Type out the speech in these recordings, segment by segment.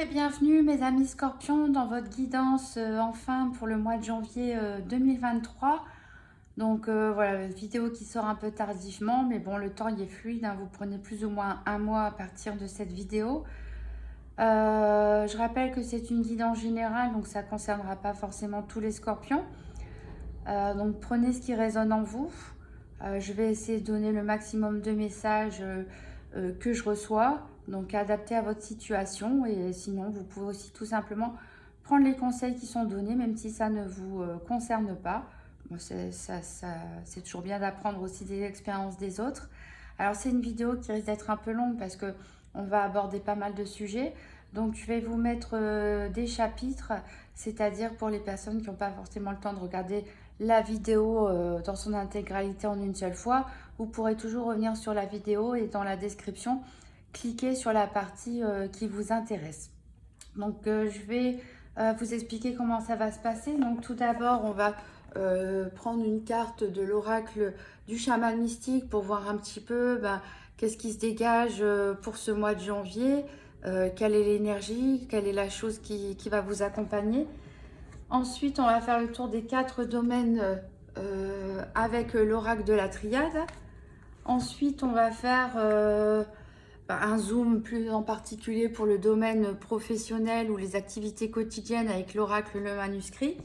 et bienvenue mes amis Scorpions dans votre guidance enfin pour le mois de janvier 2023. Donc voilà, vidéo qui sort un peu tardivement, mais bon, le temps il est fluide, hein, vous prenez plus ou moins un mois à partir de cette vidéo. Je rappelle que c'est une guidance générale, donc ça ne concernera pas forcément tous les Scorpions. Donc prenez ce qui résonne en vous. Je vais essayer de donner le maximum de messages que je reçois, donc adapté à votre situation, et sinon vous pouvez aussi tout simplement prendre les conseils qui sont donnés même si ça ne vous concerne pas. Bon, c'est toujours bien d'apprendre aussi des expériences des autres. Alors c'est une vidéo qui risque d'être un peu longue parce que on va aborder pas mal de sujets, donc je vais vous mettre des chapitres, c'est-à-dire pour les personnes qui n'ont pas forcément le temps de regarder la vidéo dans son intégralité en une seule fois. Vous pourrez toujours revenir sur la vidéo et dans la description, cliquer sur la partie qui vous intéresse. Donc je vais vous expliquer comment ça va se passer. Donc tout d'abord, on va prendre une carte de l'oracle du chaman mystique pour voir un petit peu qu'est-ce qui se dégage pour ce mois de janvier, quelle est l'énergie, quelle est la chose qui va vous accompagner. Ensuite, on va faire le tour des 4 domaines avec l'oracle de la triade. Ensuite, on va faire un zoom plus en particulier pour le domaine professionnel ou les activités quotidiennes avec l'oracle le manuscrit.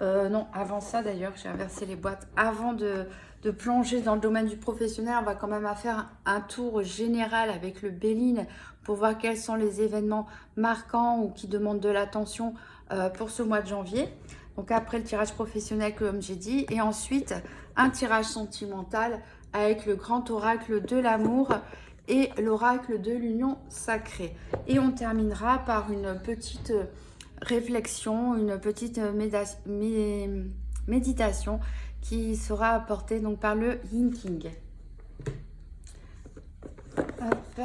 Non, avant ça d'ailleurs, j'ai inversé les boîtes. Avant de plonger dans le domaine du professionnel, on va quand même faire un tour général avec le Béline pour voir quels sont les événements marquants ou qui demandent de l'attention pour ce mois de janvier. Donc après le tirage professionnel comme j'ai dit, et ensuite un tirage sentimental avec le grand oracle de l'amour et l'oracle de l'union sacrée. Et on terminera par une petite réflexion, une petite méditation qui sera apportée donc par le Yin King. Hop.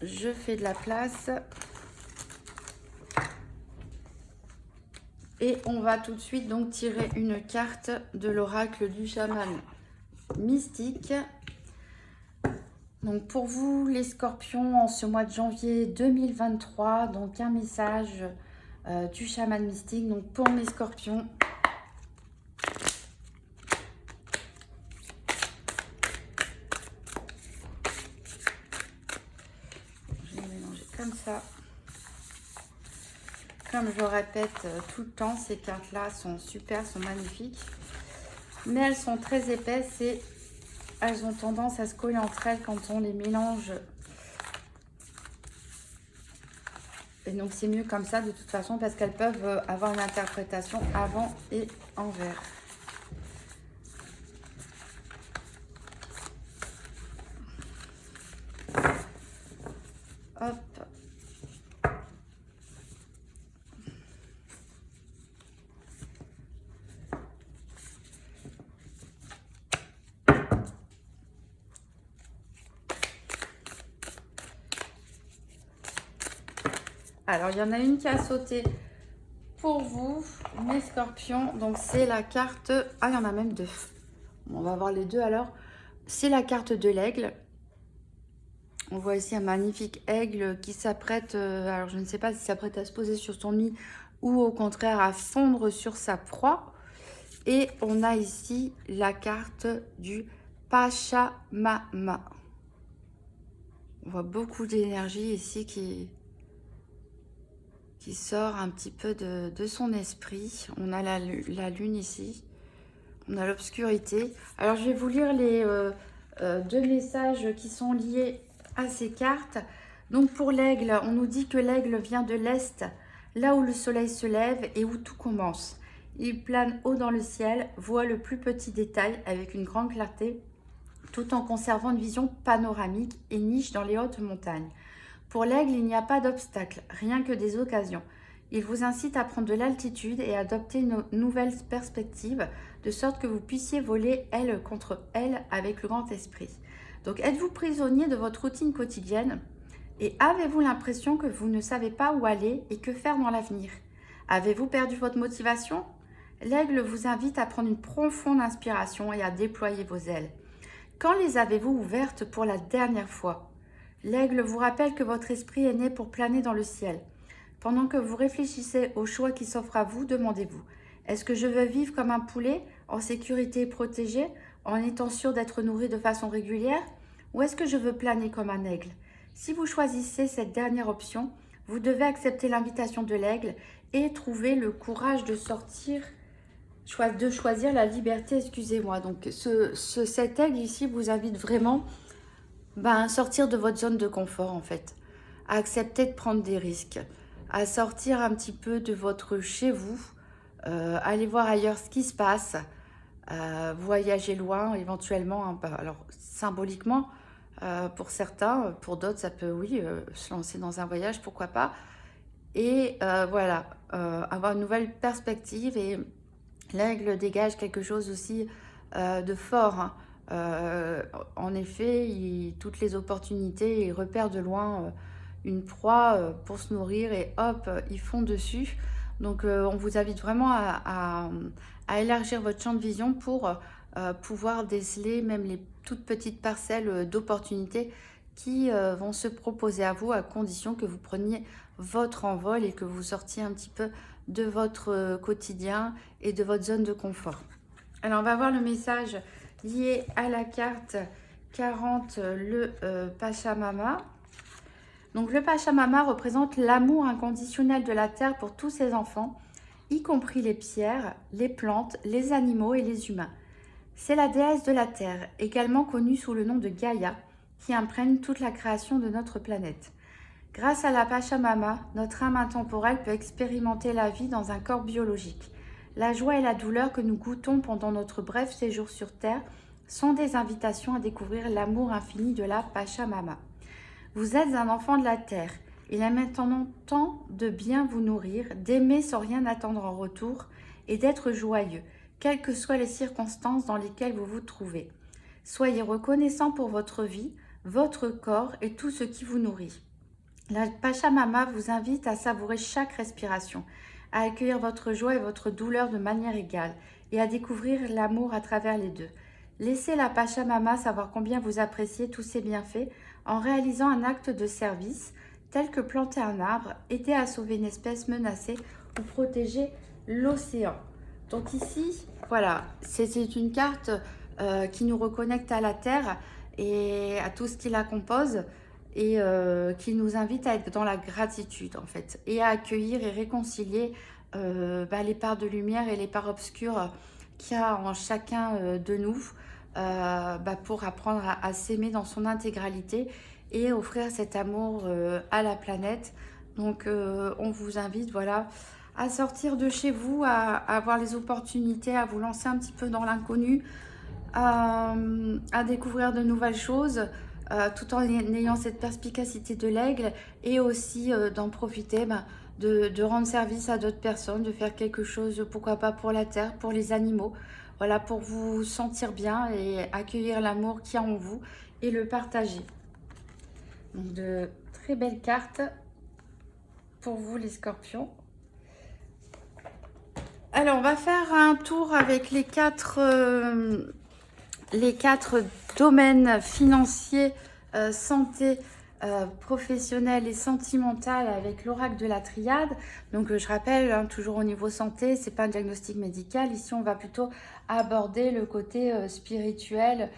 Je fais de la place. Et on va tout de suite donc tirer une carte de l'oracle du chaman mystique. Donc pour vous les Scorpions en ce mois de janvier 2023, donc un message du chaman mystique. Donc pour mes Scorpions, je vais mélanger comme ça. Comme je le répète tout le temps, ces cartes-là sont super, sont magnifiques. Mais elles sont très épaisses et elles ont tendance à se coller entre elles quand on les mélange. Et donc c'est mieux comme ça de toute façon parce qu'elles peuvent avoir une interprétation avant et envers. Hop. Alors, il y en a une qui a sauté pour vous, mes Scorpions. Donc, c'est la carte... Ah, il y en a même deux. On va voir les deux alors. C'est la carte de l'aigle. On voit ici un magnifique aigle qui s'apprête... alors, je ne sais pas si s'apprête à se poser sur son nid ou au contraire à fondre sur sa proie. Et on a ici la carte du Pachamama. On voit beaucoup d'énergie ici qui sort un petit peu de son esprit. On a la lune ici. On a l'obscurité. Alors, je vais vous lire les deux messages qui sont liés à ces cartes. Donc, pour l'aigle, on nous dit que l'aigle vient de l'Est, là où le soleil se lève et où tout commence. Il plane haut dans le ciel, voit le plus petit détail avec une grande clarté, tout en conservant une vision panoramique et niche dans les hautes montagnes. Pour l'aigle, il n'y a pas d'obstacle, rien que des occasions. Il vous incite à prendre de l'altitude et à adopter une nouvelle perspective, de sorte que vous puissiez voler aile contre aile avec le grand esprit. Donc, êtes-vous prisonnier de votre routine quotidienne et avez-vous l'impression que vous ne savez pas où aller et que faire dans l'avenir? Avez-vous perdu votre motivation? L'aigle vous invite à prendre une profonde inspiration et à déployer vos ailes. Quand les avez-vous ouvertes pour la dernière fois? L'aigle vous rappelle que votre esprit est né pour planer dans le ciel. Pendant que vous réfléchissez au choix qui s'offre à vous, demandez-vous, est-ce que je veux vivre comme un poulet, en sécurité et protégé, en étant sûr d'être nourri de façon régulière, ou est-ce que je veux planer comme un aigle? Si vous choisissez cette dernière option, vous devez accepter l'invitation de l'aigle et trouver le courage de choisir la liberté, excusez-moi. Donc cet aigle ici vous invite vraiment à sortir de votre zone de confort en fait, à accepter de prendre des risques, à sortir un petit peu de votre chez vous, aller voir ailleurs ce qui se passe, voyager loin éventuellement, hein, alors symboliquement pour certains, pour d'autres ça peut oui se lancer dans un voyage, pourquoi pas, et voilà, avoir une nouvelle perspective. Et l'aigle dégage quelque chose aussi de fort, hein. En effet, toutes les opportunités, ils repèrent de loin une proie pour se nourrir et hop, ils font dessus. Donc on vous invite vraiment à élargir votre champ de vision pour pouvoir déceler même les toutes petites parcelles d'opportunités qui vont se proposer à vous, à condition que vous preniez votre envol et que vous sortiez un petit peu de votre quotidien et de votre zone de confort. Alors on va voir le message lié à la carte 40, le Pachamama. Donc le Pachamama représente l'amour inconditionnel de la terre pour tous ses enfants, y compris les pierres, les plantes, les animaux et les humains. C'est la déesse de la terre, également connue sous le nom de Gaïa, qui imprègne toute la création de notre planète. Grâce à la Pachamama, notre âme intemporelle peut expérimenter la vie dans un corps biologique. La joie et la douleur que nous goûtons pendant notre bref séjour sur Terre sont des invitations à découvrir l'amour infini de la Pachamama. Vous êtes un enfant de la Terre. Il est maintenant temps de bien vous nourrir, d'aimer sans rien attendre en retour et d'être joyeux, quelles que soient les circonstances dans lesquelles vous vous trouvez. Soyez reconnaissant pour votre vie, votre corps et tout ce qui vous nourrit. La Pachamama vous invite à savourer chaque respiration, à accueillir votre joie et votre douleur de manière égale et à découvrir l'amour à travers les deux. Laissez la Pachamama savoir combien vous appréciez tous ces bienfaits en réalisant un acte de service tel que planter un arbre, aider à sauver une espèce menacée ou protéger l'océan. Donc ici, voilà, c'est une carte qui nous reconnecte à la Terre et à tout ce qui la compose, et qui nous invite à être dans la gratitude en fait, et à accueillir et réconcilier les parts de lumière et les parts obscures qu'il y a en chacun de nous, pour apprendre à s'aimer dans son intégralité et offrir cet amour à la planète. Donc on vous invite voilà, à sortir de chez vous, à avoir les opportunités, à vous lancer un petit peu dans l'inconnu, à découvrir de nouvelles choses, tout en ayant cette perspicacité de l'aigle, et aussi d'en profiter, de rendre service à d'autres personnes, de faire quelque chose, pourquoi pas pour la terre, pour les animaux, voilà, pour vous sentir bien et accueillir l'amour qu'il y a en vous et le partager. Donc de très belles cartes pour vous les scorpions. Alors on va faire un tour avec les quatre domaines financiers, santé, professionnelle et sentimentale, avec l'oracle de la triade. Donc je rappelle, hein, toujours au niveau santé, c'est pas un diagnostic médical. Ici on va plutôt aborder le côté spirituel,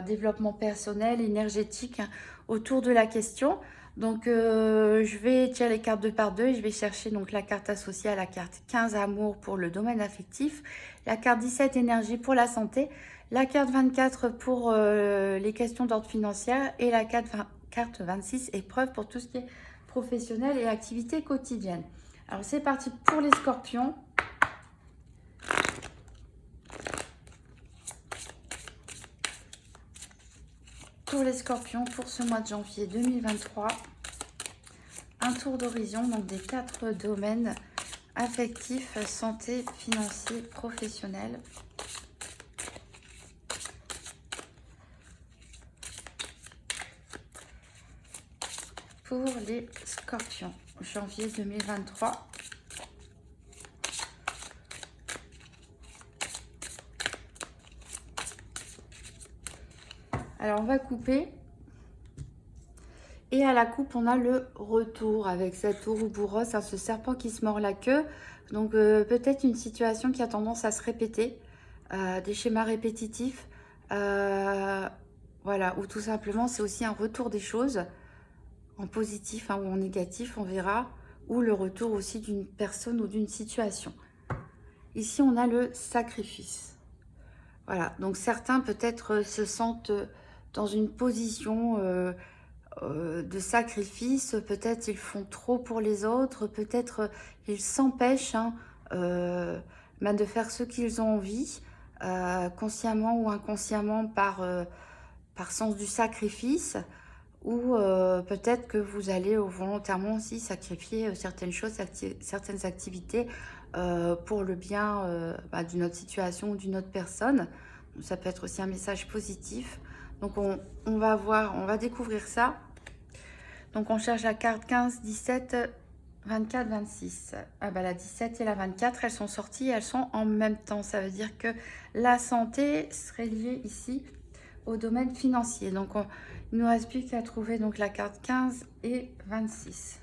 développement personnel, énergétique, hein, autour de la question. Donc je vais tirer les cartes 2 par 2 et je vais chercher donc la carte associée à la carte 15 amour pour le domaine affectif, la carte 17 énergie pour la santé, la carte 24 pour les questions d'ordre financier et la carte 26 épreuve pour tout ce qui est professionnel et activité quotidienne. Alors c'est parti pour les scorpions. Pour les scorpions, pour ce mois de janvier 2023, un tour d'horizon donc des 4 domaines affectifs, santé, financier, professionnel. Pour les scorpions, janvier 2023. Alors on va couper. Et à la coupe, on a le retour avec cette Ouroboros, hein, ce serpent qui se mord la queue. Donc peut-être une situation qui a tendance à se répéter, des schémas répétitifs. Voilà, ou tout simplement c'est aussi un retour des choses en positif, hein, ou en négatif, on verra, ou le retour aussi d'une personne ou d'une situation. Ici, on a le sacrifice. Voilà, donc certains peut-être se sentent dans une position de sacrifice, peut-être ils font trop pour les autres, peut-être ils s'empêchent, hein, de faire ce qu'ils ont envie, consciemment ou inconsciemment par sens du sacrifice, ou peut-être que vous allez volontairement aussi sacrifier certaines choses, certaines activités pour le bien d'une autre situation ou d'une autre personne. Donc, ça peut être aussi un message positif. Donc on va voir, on va découvrir ça. Donc on cherche la carte 15, 17, 24, 26. Ah bah la 17 et la 24, elles sont sorties, elles sont en même temps. Ça veut dire que la santé serait liée ici au domaine financier. Donc il ne nous reste plus qu'à trouver donc la carte 15 et 26.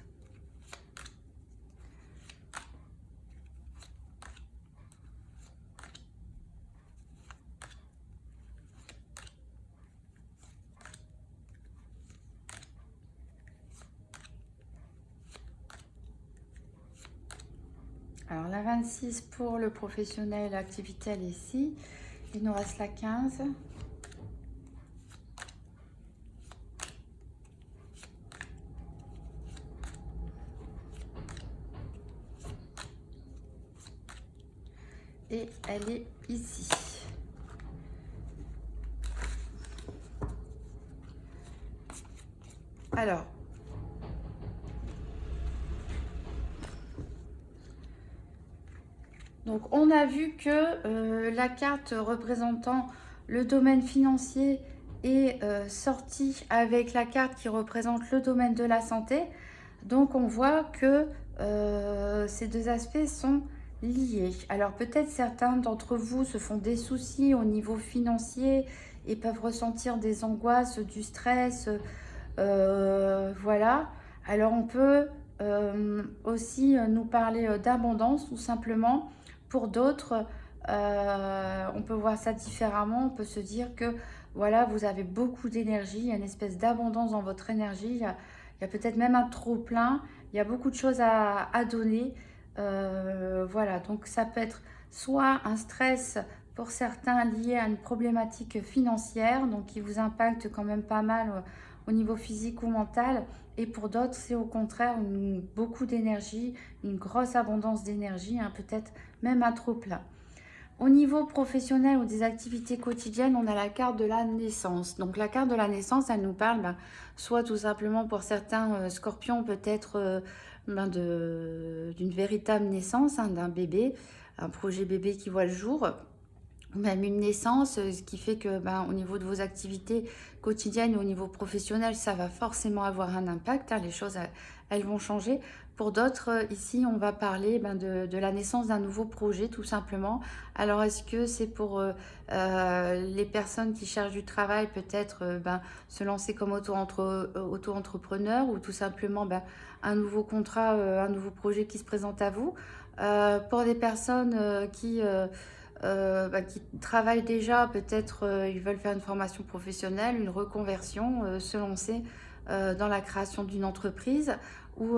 Alors la 26 pour le professionnel, l'activité elle est ici. Il nous reste la 15. Et elle est ici. Alors, donc on a vu que la carte représentant le domaine financier est sortie avec la carte qui représente le domaine de la santé. Donc on voit que ces deux aspects sont liés. Alors peut-être certains d'entre vous se font des soucis au niveau financier et peuvent ressentir des angoisses, du stress, voilà. Alors on peut aussi nous parler d'abondance tout simplement. Pour d'autres, on peut voir ça différemment. On peut se dire que voilà, vous avez beaucoup d'énergie, il y a une espèce d'abondance dans votre énergie, il y a peut-être même un trop plein, il y a beaucoup de choses à donner. Voilà, donc ça peut être soit un stress pour certains lié à une problématique financière, donc qui vous impacte quand même pas mal au niveau physique ou mental. Et pour d'autres, c'est au contraire beaucoup d'énergie, une grosse abondance d'énergie, hein, peut-être même un trop plein. Au niveau professionnel ou des activités quotidiennes, on a la carte de la naissance. Donc la carte de la naissance, elle nous parle soit tout simplement pour certains scorpions, peut-être d'une véritable naissance, hein, d'un bébé, un projet bébé qui voit le jour, même une naissance, ce qui fait que au niveau de vos activités quotidiennes, au niveau professionnel, ça va forcément avoir un impact, hein, les choses, elles vont changer. Pour d'autres, ici, on va parler de la naissance d'un nouveau projet, tout simplement. Alors, est-ce que c'est pour les personnes qui cherchent du travail, peut-être se lancer comme auto-entrepreneur, ou tout simplement un nouveau contrat, un nouveau projet qui se présente à vous. Pour des personnes qui travaillent déjà, peut-être ils veulent faire une formation professionnelle, une reconversion, se lancer dans la création d'une entreprise, ou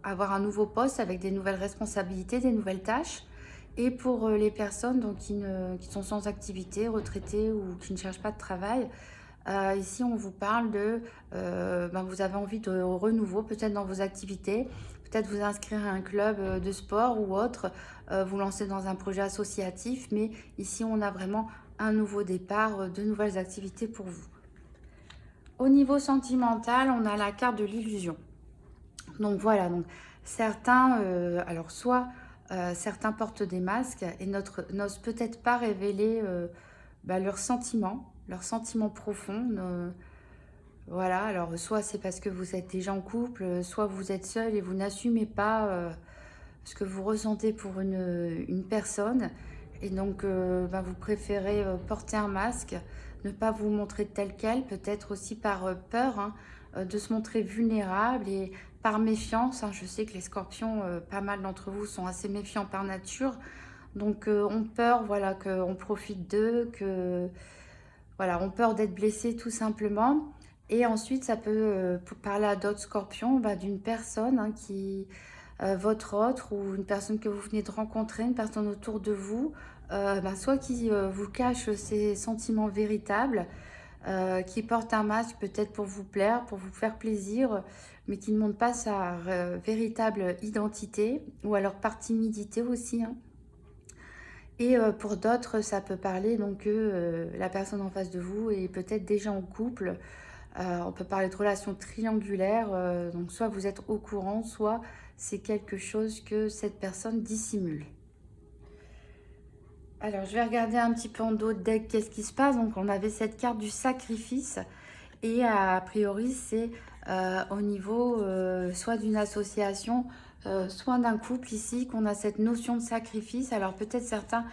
avoir un nouveau poste avec des nouvelles responsabilités, des nouvelles tâches. Et pour les personnes donc, qui sont sans activité, retraitées ou qui ne cherchent pas de travail, ici on vous parle de, vous avez envie de renouveau peut-être dans vos activités, peut-être vous inscrire à un club de sport ou autre, vous lancer dans un projet associatif, mais ici on a vraiment un nouveau départ, de nouvelles activités pour vous. Au niveau sentimental, on a la carte de l'illusion. Donc voilà, donc certains, alors soit certains portent des masques et n'osent peut-être pas révéler leurs sentiments profonds. Voilà, alors soit c'est parce que vous êtes déjà en couple, soit vous êtes seul et vous n'assumez pas ce que vous ressentez pour une personne. Et donc vous préférez porter un masque. ne pas vous montrer tel quel, peut-être aussi par peur hein, de se montrer vulnérable et par méfiance. Hein. Je sais que les scorpions, pas mal d'entre vous sont assez méfiants par nature. Donc ont peur, voilà, qu'on profite d'eux, que voilà, ont peur d'être blessés tout simplement. Et ensuite, ça peut pour parler à d'autres scorpions, bah, d'une personne hein, qui, votre autre ou une personne que vous venez de rencontrer, une personne autour de vous, bah, soit qui vous cache ses sentiments véritables, qui porte un masque peut-être pour vous plaire, pour vous faire plaisir, mais qui ne montre pas sa véritable identité, ou alors par timidité aussi. Hein. Et pour d'autres, ça peut parler donc que la personne en face de vous est peut-être déjà en couple. On peut parler de relations triangulaires. Donc soit vous êtes au courant, soit c'est quelque chose que cette personne dissimule. Alors je vais regarder un petit peu en dos de deck qu'est-ce qui se passe. Donc on avait cette carte du sacrifice. Et a priori c'est au niveau soit d'une association, soit d'un couple ici, qu'on a cette notion de sacrifice. Alors peut-être certains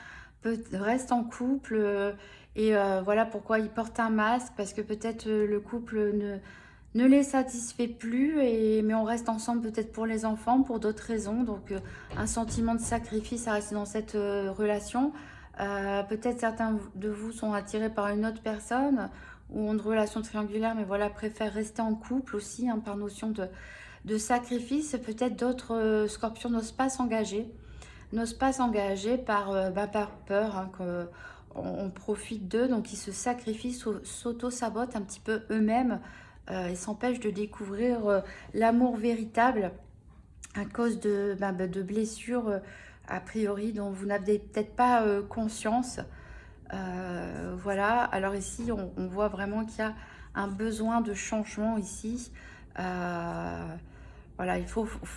restent en couple et voilà pourquoi ils portent un masque, parce que peut-être le couple ne les satisfait plus, mais on reste ensemble peut-être pour les enfants, pour d'autres raisons. Donc un sentiment de sacrifice à rester dans cette relation. Peut-être certains de vous sont attirés par une autre personne ou ont une relation triangulaire, mais voilà, préfèrent rester en couple aussi, hein, par notion de sacrifice. Peut-être d'autres scorpions n'osent pas s'engager par peur hein, qu'on profite d'eux, donc ils se sacrifient, s'auto-sabotent un petit peu eux-mêmes et s'empêchent de découvrir l'amour véritable à cause de blessures a priori dont vous n'avez peut-être pas conscience. Voilà, alors ici on voit vraiment qu'il y a un besoin de changement ici. Voilà,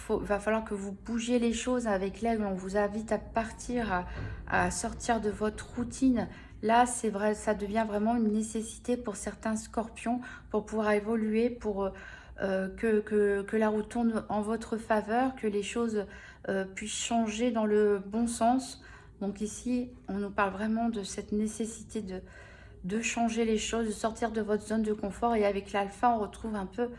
va falloir que vous bougiez les choses avec l'aigle. On vous invite à partir, à sortir de votre routine. Là, c'est vrai, ça devient vraiment une nécessité pour certains scorpions pour pouvoir évoluer, pour que la roue tourne en votre faveur, que les choses puissent changer dans le bon sens. Donc ici, on nous parle vraiment de cette nécessité de changer les choses, de sortir de votre zone de confort. Et avec l'alpha, on retrouve un peu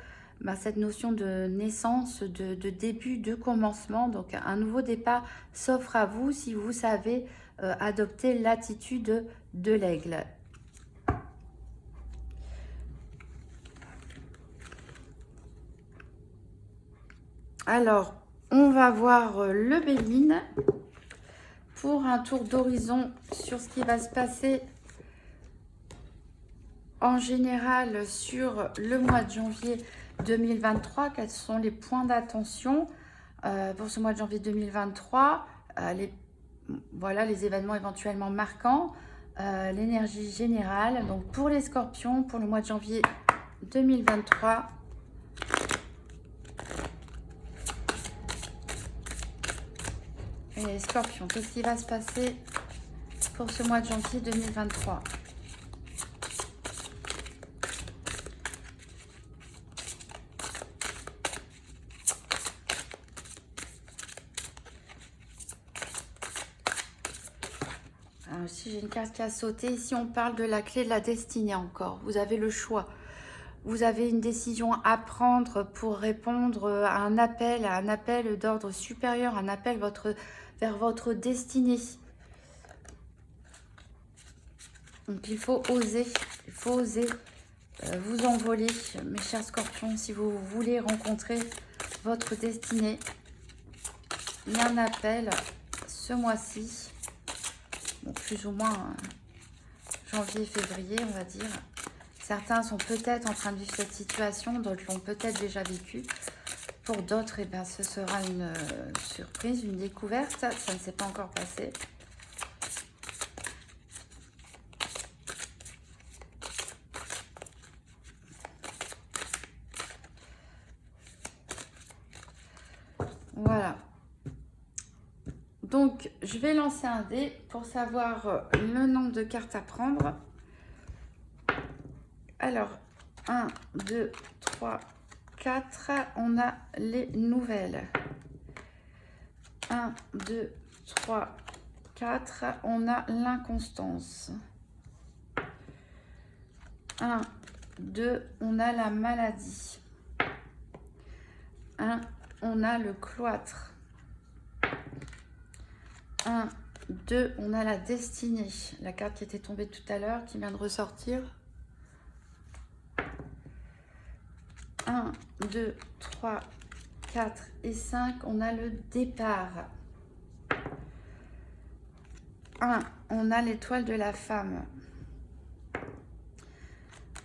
cette notion de naissance, de début, de commencement. Donc un nouveau départ s'offre à vous si vous savez adopter l'attitude de l'aigle. Alors, on va voir le Béline pour un tour d'horizon sur ce qui va se passer en général sur le mois de janvier 2023. Quels sont les points d'attention pour ce mois de janvier 2023, voilà les événements éventuellement marquants, l'énergie générale. Donc pour les scorpions, pour le mois de janvier 2023, et les scorpions, qu'est-ce qui va se passer pour ce mois de janvier 2023? Alors ici, j'ai une carte qui a sauté. Ici, on parle de la clé de la destinée encore. Vous avez le choix. Vous avez une décision à prendre pour répondre à un appel d'ordre supérieur, un appel vers votre destinée. Donc, il faut oser vous envoler, mes chers scorpions, si vous voulez rencontrer votre destinée. Il y a un appel ce mois-ci. Donc plus ou moins janvier, février, on va dire. Certains sont peut-être en train de vivre cette situation, d'autres l'ont peut-être déjà vécu. Pour d'autres, eh ben, ce sera une surprise, une découverte. Ça ne s'est pas encore passé. Voilà. Donc, je vais lancer un dé pour savoir le nombre de cartes à prendre. Alors, 1, 2, 3, 4. On a les nouvelles. 1, 2, 3, 4. On a l'inconstance. 1, 2, on a la maladie. 1, on a le cloître. 1, 2, on a la destinée. La carte qui était tombée tout à l'heure, qui vient de ressortir. 1, 2, 3, 4 et 5, on a le départ. 1, on a l'étoile de la femme.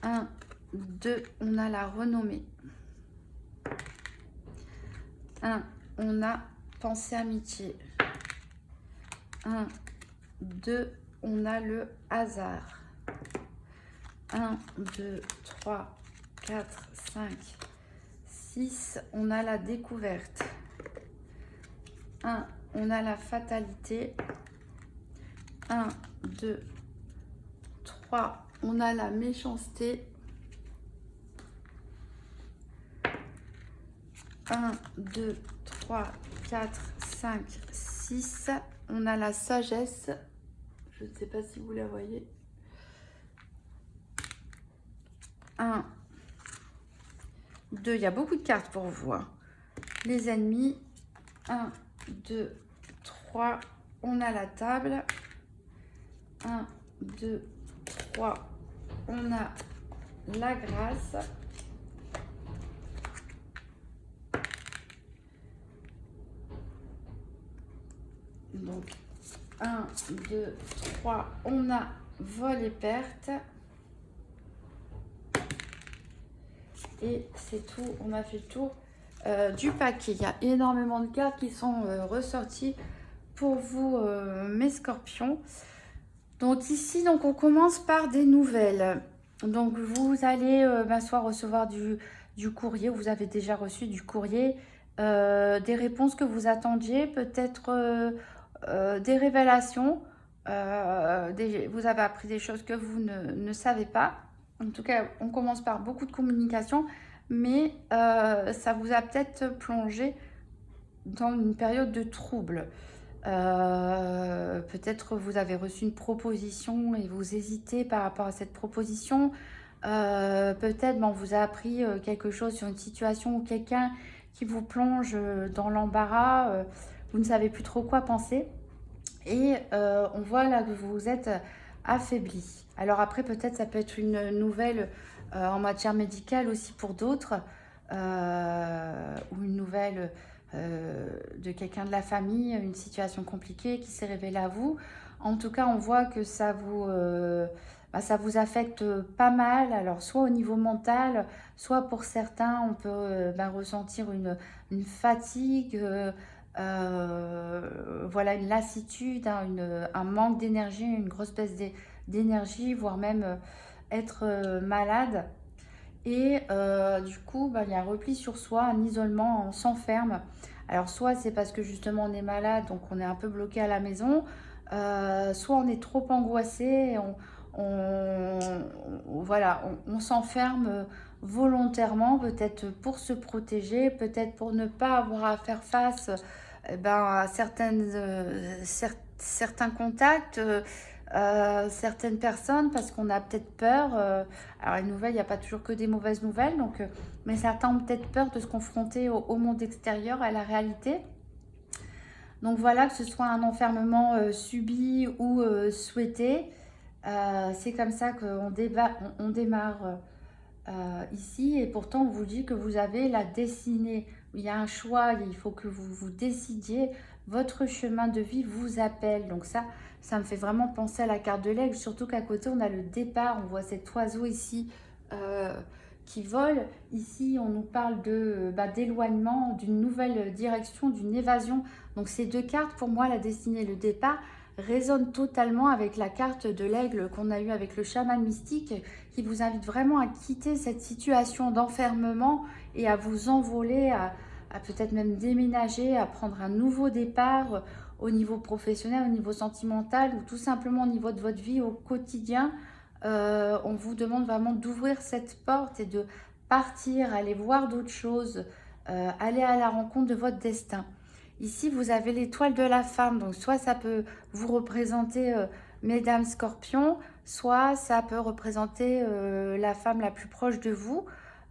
1, 2, on a la renommée. 1, on a pensée amitié. 1, 2, on a le hasard. 1, 2, 3, 4, 5, 6, on a la découverte. 1, on a la fatalité. 1, 2, 3, on a la méchanceté. 1, 2, 3, 4, 5, 6, on a la sagesse. Je ne sais pas si vous la voyez. 1, 2, il y a beaucoup de cartes pour vous. Hein. Les ennemis. 1, 2, 3, on a la table. 1, 2, 3, on a la grâce. Donc, 1, 2, 3, on a vol et perte. Et c'est tout, on a fait le tour du paquet. Il y a énormément de cartes qui sont ressorties pour vous, mes scorpions. Donc ici, donc on commence par des nouvelles. Donc vous allez soit recevoir du courrier, vous avez déjà reçu du courrier, des réponses que vous attendiez, peut-être des révélations, vous avez appris des choses que vous ne savez pas. En tout cas, on commence par beaucoup de communication, mais ça vous a peut-être plongé dans une période de trouble. Peut-être vous avez reçu une proposition et vous hésitez par rapport à cette proposition. Peut-être on vous a appris quelque chose sur une situation ou quelqu'un qui vous plonge dans l'embarras. Vous ne savez plus trop quoi penser. Et on voit là que vous vous êtes affaibli. Alors après, peut-être ça peut être une nouvelle en matière médicale aussi pour d'autres. Ou une nouvelle de quelqu'un de la famille, une situation compliquée qui s'est révélée à vous. En tout cas, on voit que ça vous affecte pas mal. Alors, soit au niveau mental, soit pour certains, on peut ressentir une fatigue, voilà, une lassitude, hein, un manque d'énergie, une grosse baisse d'énergie, voire même être malade. Et du coup, il y a un repli sur soi, un isolement, on s'enferme. Alors soit c'est parce que justement on est malade, donc on est un peu bloqué à la maison, soit on est trop angoissé, et on s'enferme volontairement, peut-être pour se protéger, peut-être pour ne pas avoir à faire face à certains contacts. Certaines personnes parce qu'on a peut-être peur. Alors les nouvelles, il n'y a pas toujours que des mauvaises nouvelles, donc, mais certains ont peut-être peur de se confronter au monde extérieur, à la réalité. Donc voilà, que ce soit un enfermement subi ou souhaité, c'est comme ça qu'on on démarre ici. Et pourtant, on vous dit que vous avez la destinée. Il y a un choix, il faut que vous vous décidiez. Votre chemin de vie vous appelle. Donc ça me fait vraiment penser à la carte de l'aigle. Surtout qu'à côté, on a le départ. On voit cet oiseau ici qui vole. Ici, on nous parle d'éloignement, d'une nouvelle direction, d'une évasion. Donc ces deux cartes, pour moi, la destinée et le départ, résonnent totalement avec la carte de l'aigle qu'on a eue avec le chaman mystique, qui vous invite vraiment à quitter cette situation d'enfermement et à vous envoler, à peut-être même déménager, à prendre un nouveau départ au niveau professionnel, au niveau sentimental ou tout simplement au niveau de votre vie au quotidien. On vous demande vraiment d'ouvrir cette porte et de partir, aller voir d'autres choses, aller à la rencontre de votre destin. Ici, vous avez l'étoile de la femme, donc soit ça peut vous représenter, mesdames scorpions, soit ça peut représenter la femme la plus proche de vous.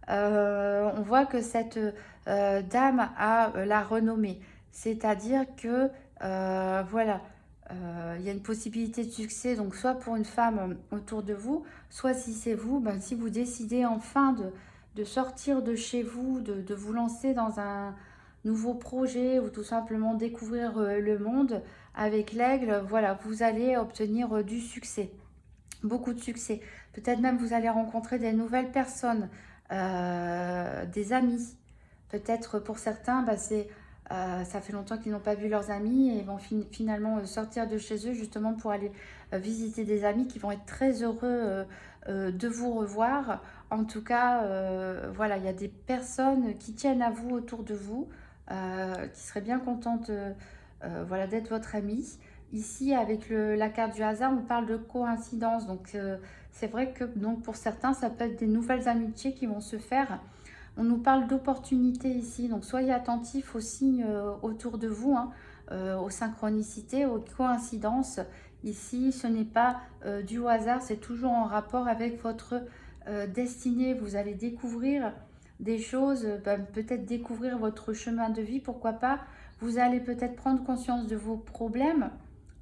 On voit que cette dame a la renommée, c'est-à-dire que voilà, il y a une possibilité de succès, donc soit pour une femme autour de vous, soit si c'est vous, ben, si vous décidez enfin de sortir de chez vous, de vous lancer dans un nouveau projet ou tout simplement découvrir le monde avec l'aigle, voilà, vous allez obtenir du succès, beaucoup de succès. Peut-être même vous allez rencontrer des nouvelles personnes, des amis. Peut-être pour certains, bah, ça fait longtemps qu'ils n'ont pas vu leurs amis et vont finalement sortir de chez eux justement pour aller visiter des amis qui vont être très heureux de vous revoir. En tout cas, voilà, il y a des personnes qui tiennent à vous autour de vous, qui seraient bien contentes voilà, d'être votre ami. Ici, avec la carte du hasard, on parle de coïncidence. Donc, c'est vrai que donc, pour certains, ça peut être des nouvelles amitiés qui vont se faire. On nous parle d'opportunités ici. Donc, soyez attentifs aux signes autour de vous, hein, aux synchronicités, aux coïncidences. Ici, ce n'est pas du hasard, c'est toujours en rapport avec votre destinée. Vous allez découvrir des choses, peut-être découvrir votre chemin de vie, pourquoi pas. Vous allez peut-être prendre conscience de vos problèmes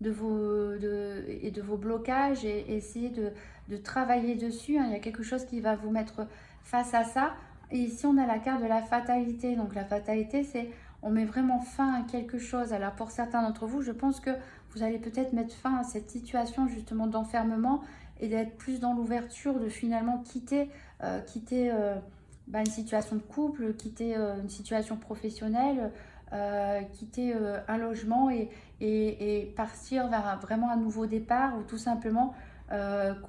et de vos blocages et essayer de travailler dessus, hein. Il y a quelque chose qui va vous mettre face à ça. Et ici, on a la carte de la fatalité. Donc, la fatalité, c'est on met vraiment fin à quelque chose. Alors, pour certains d'entre vous, je pense que vous allez peut-être mettre fin à cette situation justement d'enfermement et d'être plus dans l'ouverture, de finalement quitter une situation de couple, quitter une situation professionnelle, quitter un logement et partir vers vraiment un nouveau départ ou tout simplement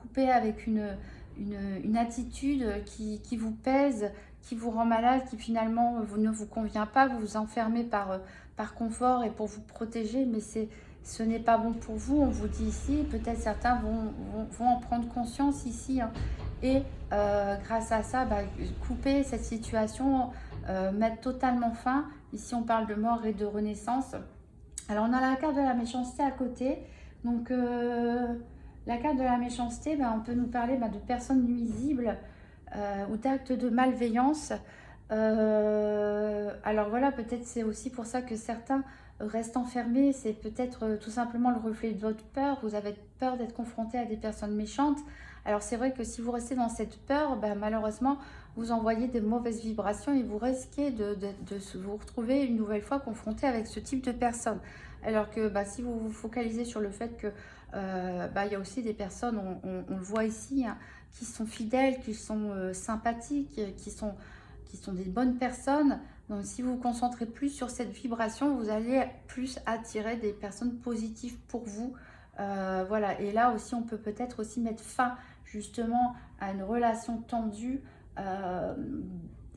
couper avec une attitude qui vous pèse, qui vous rend malade, qui finalement ne vous convient pas, vous vous enfermez par confort et pour vous protéger, mais ce n'est pas bon pour vous, on vous dit ici, peut-être certains vont en prendre conscience ici, hein, et grâce à ça, bah, couper cette situation, mettre totalement fin. Ici, on parle de mort et de renaissance. Alors, on a la carte de la méchanceté à côté. Donc, la carte de la méchanceté, on peut nous parler de personnes nuisibles ou d'actes de malveillance. Alors voilà, peut-être c'est aussi pour ça que certains restent enfermés. C'est peut-être tout simplement le reflet de votre peur. Vous avez peur d'être confronté à des personnes méchantes. Alors c'est vrai que si vous restez dans cette peur, malheureusement, vous envoyez des mauvaises vibrations et vous risquez de vous retrouver une nouvelle fois confronté avec ce type de personnes. Alors que si vous vous focalisez sur le fait que il y a aussi des personnes, on le voit ici, hein, qui sont fidèles, qui sont sympathiques, qui sont des bonnes personnes. Donc si vous vous concentrez plus sur cette vibration, vous allez plus attirer des personnes positives pour vous. Voilà, et là aussi on peut peut-être aussi mettre fin justement à une relation tendue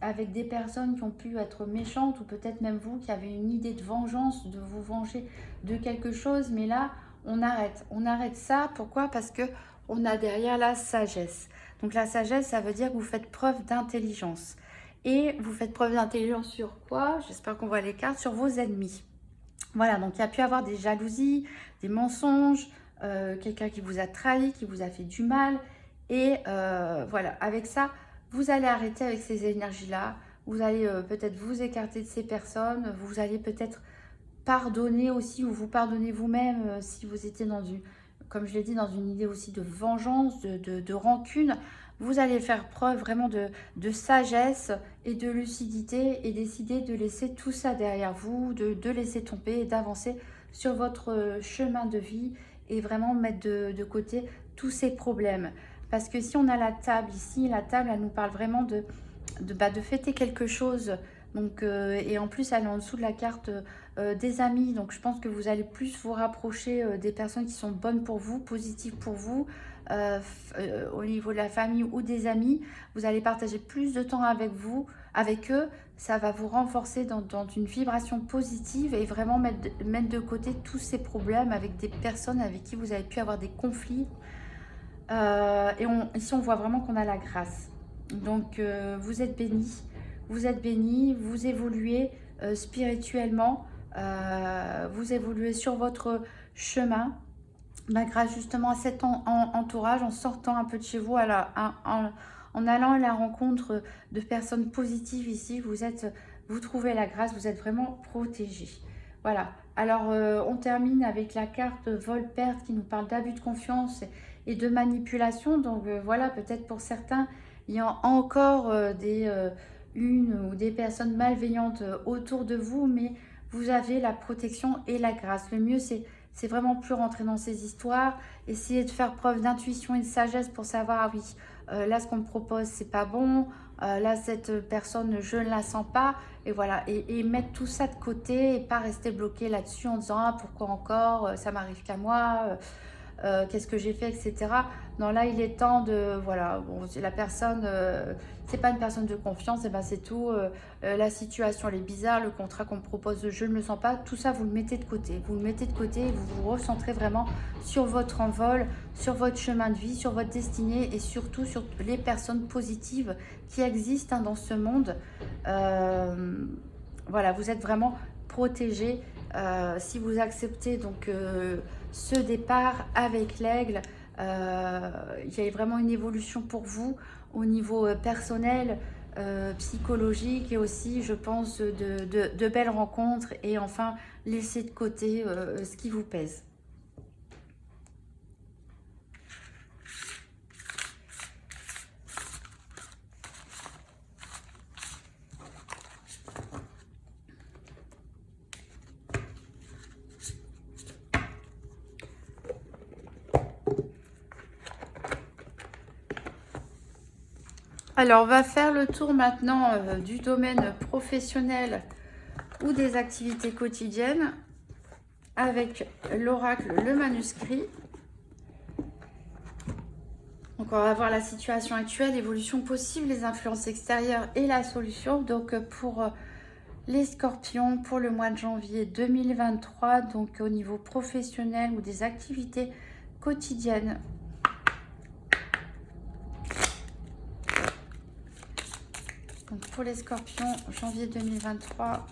avec des personnes qui ont pu être méchantes ou peut-être même vous qui avez une idée de vengeance, de vous venger de quelque chose. Mais là, on arrête ça. Pourquoi? Parce que on a derrière la sagesse. Donc la sagesse, ça veut dire que vous faites preuve d'intelligence. Et vous faites preuve d'intelligence sur quoi? J'espère qu'on voit les cartes, sur vos ennemis. Voilà, donc il y a pu avoir des jalousies, des mensonges, quelqu'un qui vous a trahi, qui vous a fait du mal. Et voilà, avec ça, vous allez arrêter avec ces énergies-là. Vous allez peut-être vous écarter de ces personnes. Vous allez peut-être pardonner aussi ou vous pardonner vous-même si vous étiez dans une, comme je l'ai dit, dans une idée aussi de vengeance, de rancune. Vous allez faire preuve vraiment de sagesse et de lucidité et décider de laisser tout ça derrière vous, de laisser tomber et d'avancer sur votre chemin de vie et vraiment mettre de côté tous ces problèmes. Parce que si on a la table ici, la table, elle nous parle vraiment de fêter quelque chose. Donc, et en plus, elle est en dessous de la carte des amis. Donc, je pense que vous allez plus vous rapprocher des personnes qui sont bonnes pour vous, positives pour vous, au niveau de la famille ou des amis. Vous allez partager plus de temps avec eux. Ça va vous renforcer dans une vibration positive et vraiment mettre de côté tous ces problèmes avec des personnes avec qui vous avez pu avoir des conflits. Ici, on voit vraiment qu'on a la grâce. Donc, vous êtes bénis. Vous êtes bénis, vous évoluez spirituellement, vous évoluez sur votre chemin. bah, grâce justement à cet entourage, en sortant un peu de chez vous, en allant à la rencontre de personnes positives ici, vous trouvez la grâce, vous êtes vraiment protégé. Voilà. Alors, on termine avec la carte vol-perte qui nous parle d'abus de confiance et de manipulation. Donc, voilà, peut-être pour certains, il y a encore une ou des personnes malveillantes autour de vous, mais vous avez la protection et la grâce. Le mieux, c'est vraiment plus rentrer dans ces histoires, essayer de faire preuve d'intuition et de sagesse pour savoir, ah oui, là ce qu'on me propose c'est pas bon, là cette personne je ne la sens pas, et voilà, et mettre tout ça de côté et pas rester bloqué là-dessus en disant ah pourquoi encore, ça m'arrive qu'à moi, qu'est-ce que j'ai fait, etc. Non, là, il est temps de, voilà, bon, si la personne, c'est pas une personne de confiance, et ben c'est tout. La situation, elle est bizarre, le contrat qu'on me propose, je ne le sens pas. Tout ça, vous le mettez de côté. Vous le mettez de côté et vous vous recentrez vraiment sur votre envol, sur votre chemin de vie, sur votre destinée et surtout sur les personnes positives qui existent dans ce monde. Voilà, vous êtes vraiment protégé. Si vous acceptez donc ce départ avec l'aigle, il y a vraiment une évolution pour vous au niveau personnel, psychologique et aussi, je pense, de belles rencontres et enfin laisser de côté ce qui vous pèse. Alors, on va faire le tour maintenant du domaine professionnel ou des activités quotidiennes avec l'oracle, le manuscrit. Donc, on va voir la situation actuelle, l'évolution possible, les influences extérieures et la solution. Donc, pour les scorpions, pour le mois de janvier 2023, donc au niveau professionnel ou des activités quotidiennes. Donc pour les scorpions, janvier 2023.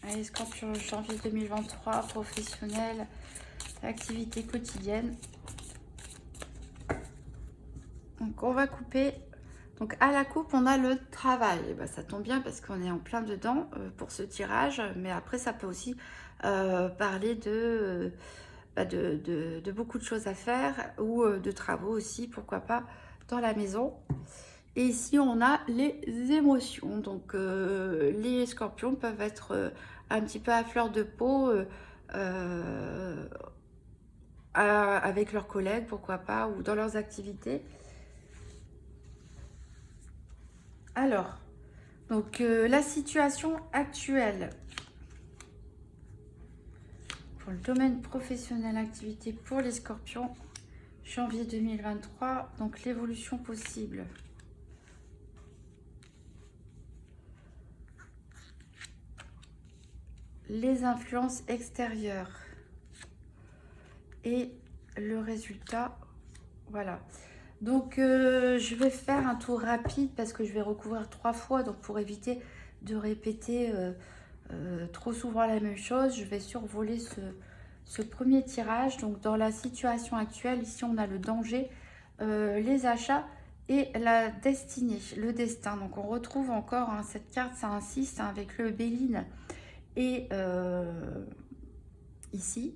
Allez, scorpion, janvier 2023, professionnel, activité quotidienne. Donc on va couper. Donc à la coupe, on a le travail. Et ben, ça tombe bien parce qu'on est en plein dedans pour ce tirage. Mais après, ça peut aussi parler de beaucoup de choses à faire ou de travaux aussi, pourquoi pas, dans la maison. Et ici, on a les émotions. Donc, les scorpions peuvent être un petit peu à fleur de peau avec leurs collègues, pourquoi pas, ou dans leurs activités. Alors, donc la situation actuelle pour le domaine professionnel, activité pour les scorpions, janvier 2023, donc l'évolution possible. Les influences extérieures et le résultat, voilà. Donc je vais faire un tour rapide parce que je vais recouvrir 3 fois, donc pour éviter de répéter trop souvent la même chose, je vais survoler ce premier tirage. Donc dans la situation actuelle, ici on a le danger, les achats et la destinée, le destin. Donc on retrouve encore cette carte, ça insiste avec le Béline et ici.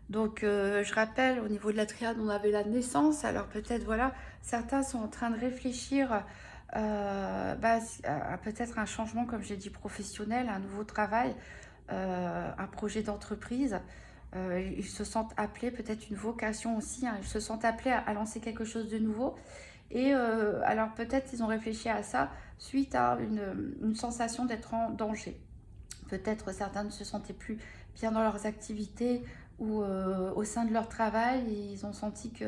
Donc je rappelle, au niveau de la triade, on avait la naissance. Alors peut-être, voilà, certains sont en train de réfléchir à peut-être un changement, comme j'ai dit, professionnel, un nouveau travail, un projet d'entreprise. Ils se sentent appelés, peut-être une vocation aussi, ils se sentent appelés à lancer quelque chose de nouveau. Et alors peut-être ils ont réfléchi à ça suite à une sensation d'être en danger. Peut-être certains ne se sentaient plus bien dans leurs activités ou au sein de leur travail. Et ils ont senti que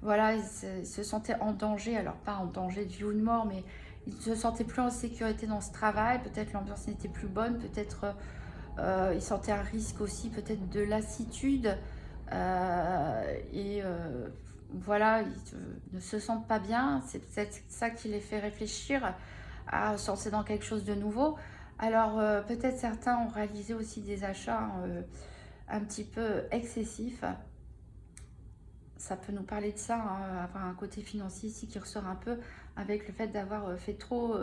voilà, ils se sentaient en danger, alors pas en danger de vie ou de mort, mais ils se sentaient plus en sécurité dans ce travail. Peut-être l'ambiance n'était plus bonne, peut-être ils sentaient un risque aussi, peut-être de lassitude. Et voilà, ils ne se sentent pas bien. C'est peut-être ça qui les fait réfléchir à se lancer dans quelque chose de nouveau. Alors peut-être certains ont réalisé aussi des achats un petit peu excessifs. Ça peut nous parler de ça, hein, avoir un côté financier ici qui ressort un peu avec le fait d'avoir fait trop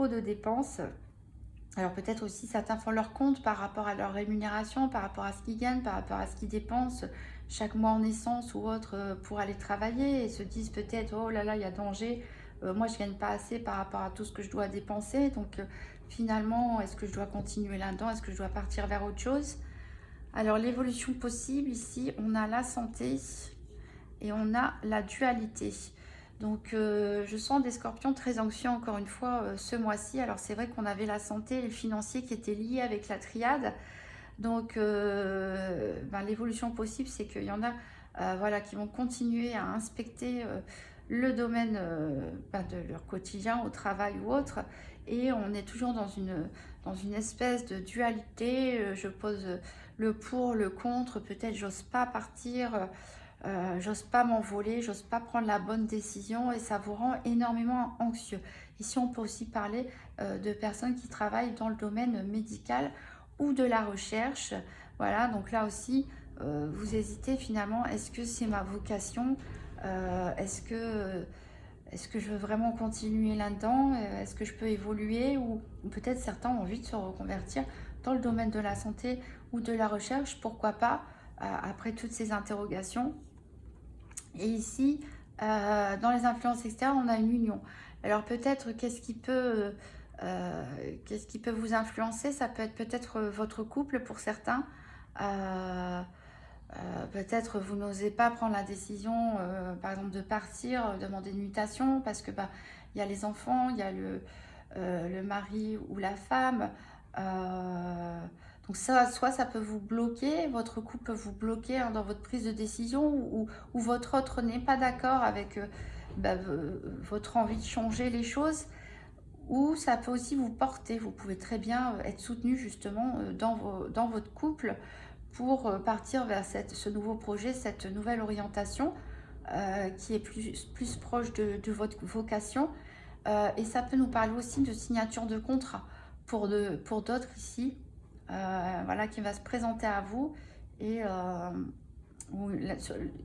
de dépenses. Alors peut-être aussi certains font leur compte par rapport à leur rémunération, par rapport à ce qu'ils gagnent, par rapport à ce qu'ils dépensent chaque mois en essence ou autre pour aller travailler et se disent peut-être oh là là il y a danger, moi je gagne pas assez par rapport à tout ce que je dois dépenser, donc finalement est-ce que je dois continuer là-dedans, est-ce que je dois partir vers autre chose? Alors l'évolution possible ici, on a la santé et on a la dualité. Donc je sens des scorpions très anxieux encore une fois ce mois-ci. Alors c'est vrai qu'on avait la santé et le financier qui étaient liés avec la triade. Donc l'évolution possible, c'est qu'il y en a voilà, qui vont continuer à inspecter le domaine de leur quotidien au travail ou autre. Et on est toujours dans une espèce de dualité. Je pose le pour, le contre. Peut-être j'ose pas partir. J'ose pas m'envoler, j'ose pas prendre la bonne décision et ça vous rend énormément anxieux. Ici, on peut aussi parler de personnes qui travaillent dans le domaine médical ou de la recherche. Voilà, donc là aussi, vous hésitez finalement, est-ce que c'est ma vocation? Est-ce que je veux vraiment continuer là-dedans? Est-ce que je peux évoluer? Ou peut-être certains ont envie de se reconvertir dans le domaine de la santé ou de la recherche, pourquoi pas, après toutes ces interrogations. Et ici, dans les influences externes, on a une union. Alors peut-être qu'est-ce qui peut vous influencer? Ça peut être peut-être votre couple pour certains. Peut-être vous n'osez pas prendre la décision, par exemple, de partir, demander une mutation, parce que il y a les enfants, il y a le mari ou la femme. Donc ça, soit ça peut vous bloquer, votre couple peut vous bloquer hein, dans votre prise de décision, ou votre autre n'est pas d'accord avec votre envie de changer les choses, ou ça peut aussi vous porter. Vous pouvez très bien être soutenu justement dans votre couple pour partir vers ce nouveau projet, cette nouvelle orientation qui est plus proche de votre vocation. Et ça peut nous parler aussi de signature de contrat pour d'autres ici, voilà, qui va se présenter à vous et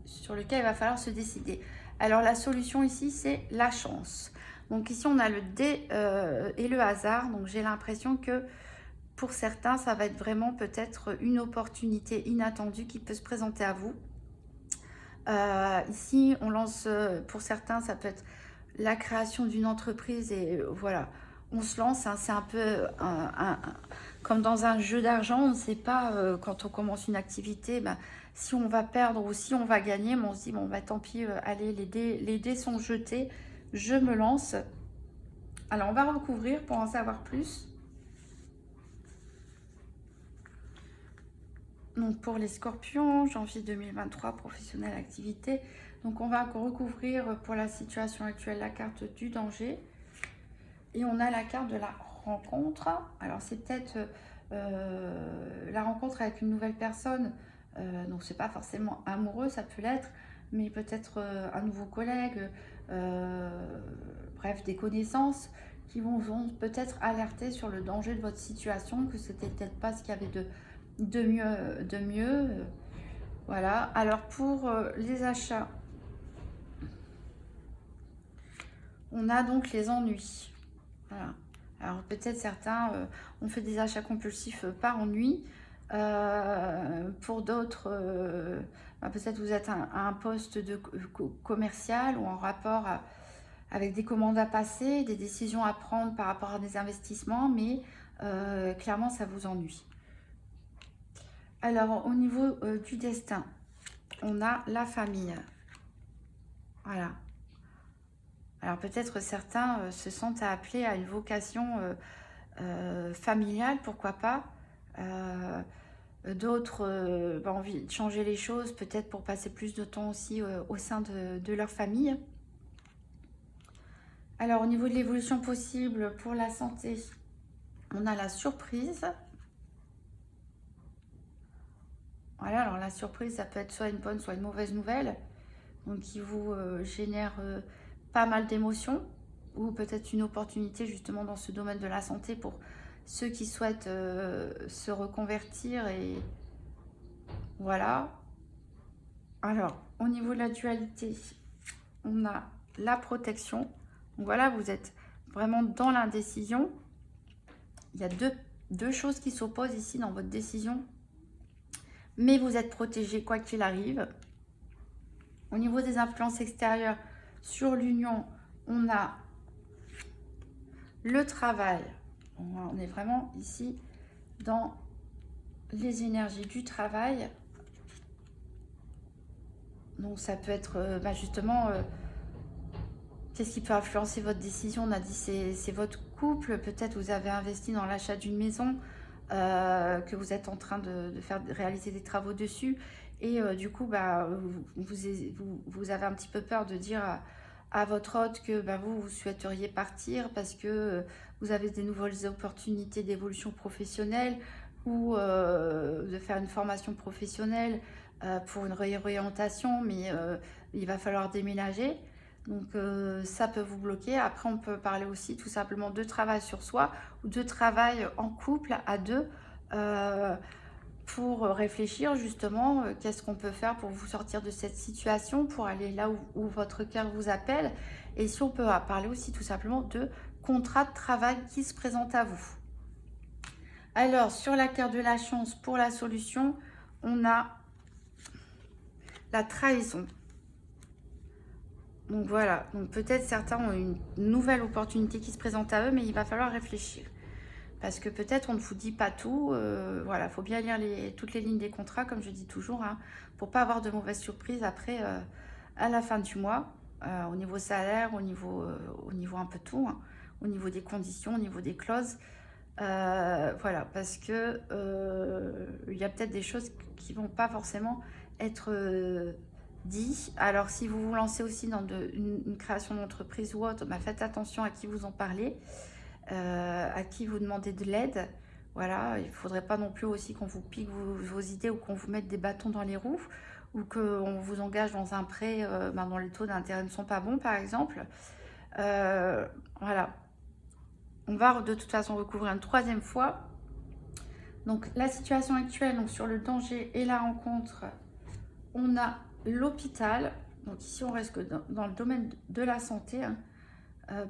sur lequel il va falloir se décider. Alors la solution ici, c'est la chance. Donc ici, on a le dé et le hasard. Donc j'ai l'impression que pour certains, ça va être vraiment peut-être une opportunité inattendue qui peut se présenter à vous. Ici, on lance, pour certains, ça peut être la création d'une entreprise et voilà, on se lance. Hein, c'est un peu comme dans un jeu d'argent. On ne sait pas quand on commence une activité si on va perdre ou si on va gagner. Mais on se dit, bon, tant pis, allez, les dés sont jetés, je me lance. Alors, on va recouvrir pour en savoir plus. Donc pour les scorpions, janvier 2023, professionnel, activité. Donc on va recouvrir pour la situation actuelle la carte du danger. Et on a la carte de la rencontre. Alors c'est peut-être la rencontre avec une nouvelle personne. Donc c'est pas forcément amoureux, ça peut l'être. Mais peut-être un nouveau collègue. Bref, des connaissances qui vont peut-être alerter sur le danger de votre situation. Que c'était peut-être pas ce qu'il y avait de mieux. Voilà. Alors pour les achats, on a donc les ennuis. Voilà. Alors peut-être certains ont fait des achats compulsifs par ennui. Pour d'autres, peut-être vous êtes à un poste de commercial ou en rapport avec des commandes à passer, des décisions à prendre par rapport à des investissements, mais clairement ça vous ennuie. Alors, au niveau du destin, on a la famille. Voilà. Alors, peut-être certains se sentent appelés à une vocation familiale, pourquoi pas. D'autres ont envie de changer les choses, peut-être pour passer plus de temps aussi au sein de leur famille. Alors, au niveau de l'évolution possible pour la santé, on a la surprise. Voilà, alors la surprise, ça peut être soit une bonne, soit une mauvaise nouvelle, donc qui vous génère pas mal d'émotions, ou peut-être une opportunité justement dans ce domaine de la santé pour ceux qui souhaitent se reconvertir. Et voilà. Alors, au niveau de la dualité, on a la protection. Donc voilà, vous êtes vraiment dans l'indécision. Il y a deux choses qui s'opposent ici dans votre décision. Mais vous êtes protégé quoi qu'il arrive. Au niveau des influences extérieures sur l'union, on a le travail. On est vraiment ici dans les énergies du travail. Donc ça peut être justement, qu'est-ce qui peut influencer votre décision? On a dit c'est votre couple, peut-être vous avez investi dans l'achat d'une maison, que vous êtes en train de réaliser des travaux dessus, et du coup vous avez un petit peu peur de dire à votre hôte que vous souhaiteriez partir parce que vous avez des nouvelles opportunités d'évolution professionnelle, ou de faire une formation professionnelle pour une réorientation, mais il va falloir déménager. Donc ça peut vous bloquer. Après, on peut parler aussi tout simplement de travail sur soi ou de travail en couple à deux, pour réfléchir justement qu'est-ce qu'on peut faire pour vous sortir de cette situation, pour aller là où votre cœur vous appelle. Et si on peut parler aussi tout simplement de contrat de travail qui se présente à vous. Alors, sur la carte de la chance pour la solution, on a la trahison. Donc voilà, donc peut-être certains ont une nouvelle opportunité qui se présente à eux, mais il va falloir réfléchir. Parce que peut-être on ne vous dit pas tout. Voilà, il faut bien lire toutes les lignes des contrats, comme je dis toujours, hein, pour pas avoir de mauvaises surprises après, à la fin du mois, au niveau salaire, au niveau un peu tout, hein, au niveau des conditions, au niveau des clauses. Voilà, parce que il y a peut-être des choses qui vont pas forcément être dit. Alors, si vous vous lancez aussi dans une création d'entreprise ou autre, faites attention à qui vous en parlez, à qui vous demandez de l'aide. Voilà, il ne faudrait pas non plus aussi qu'on vous pique vos idées, ou qu'on vous mette des bâtons dans les roues, ou qu'on vous engage dans un prêt dont les taux d'intérêt ne sont pas bons, par exemple. Voilà. On va de toute façon recouvrir une troisième fois. Donc, la situation actuelle, donc sur le danger et la rencontre, on a l'hôpital. Donc ici, on reste que dans le domaine de la santé, hein,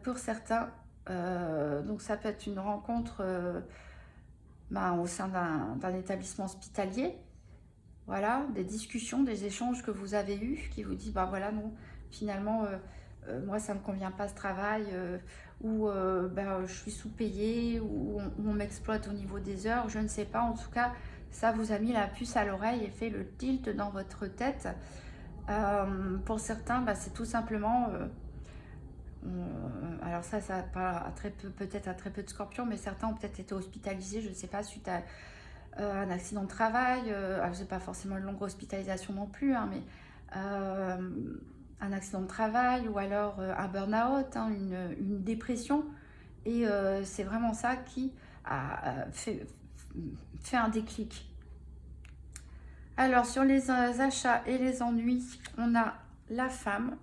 pour certains. Donc ça peut être une rencontre au sein d'un établissement hospitalier. Voilà, des discussions, des échanges que vous avez eus, qui vous disent, voilà, non, finalement, moi, ça ne me convient pas ce travail, ou je suis sous-payée, ou on m'exploite au niveau des heures, je ne sais pas. En tout cas, ça vous a mis la puce à l'oreille et fait le tilt dans votre tête. Pour certains, c'est tout simplement... alors ça parle peut-être à très peu de scorpions, mais certains ont peut-être été hospitalisés, je ne sais pas, suite à un accident de travail. Alors c'est pas forcément une longue hospitalisation non plus, hein, mais un accident de travail, ou alors un burn-out, hein, une dépression. Et c'est vraiment ça qui a fait un déclic. Alors, sur les achats et les ennuis, on a la femme.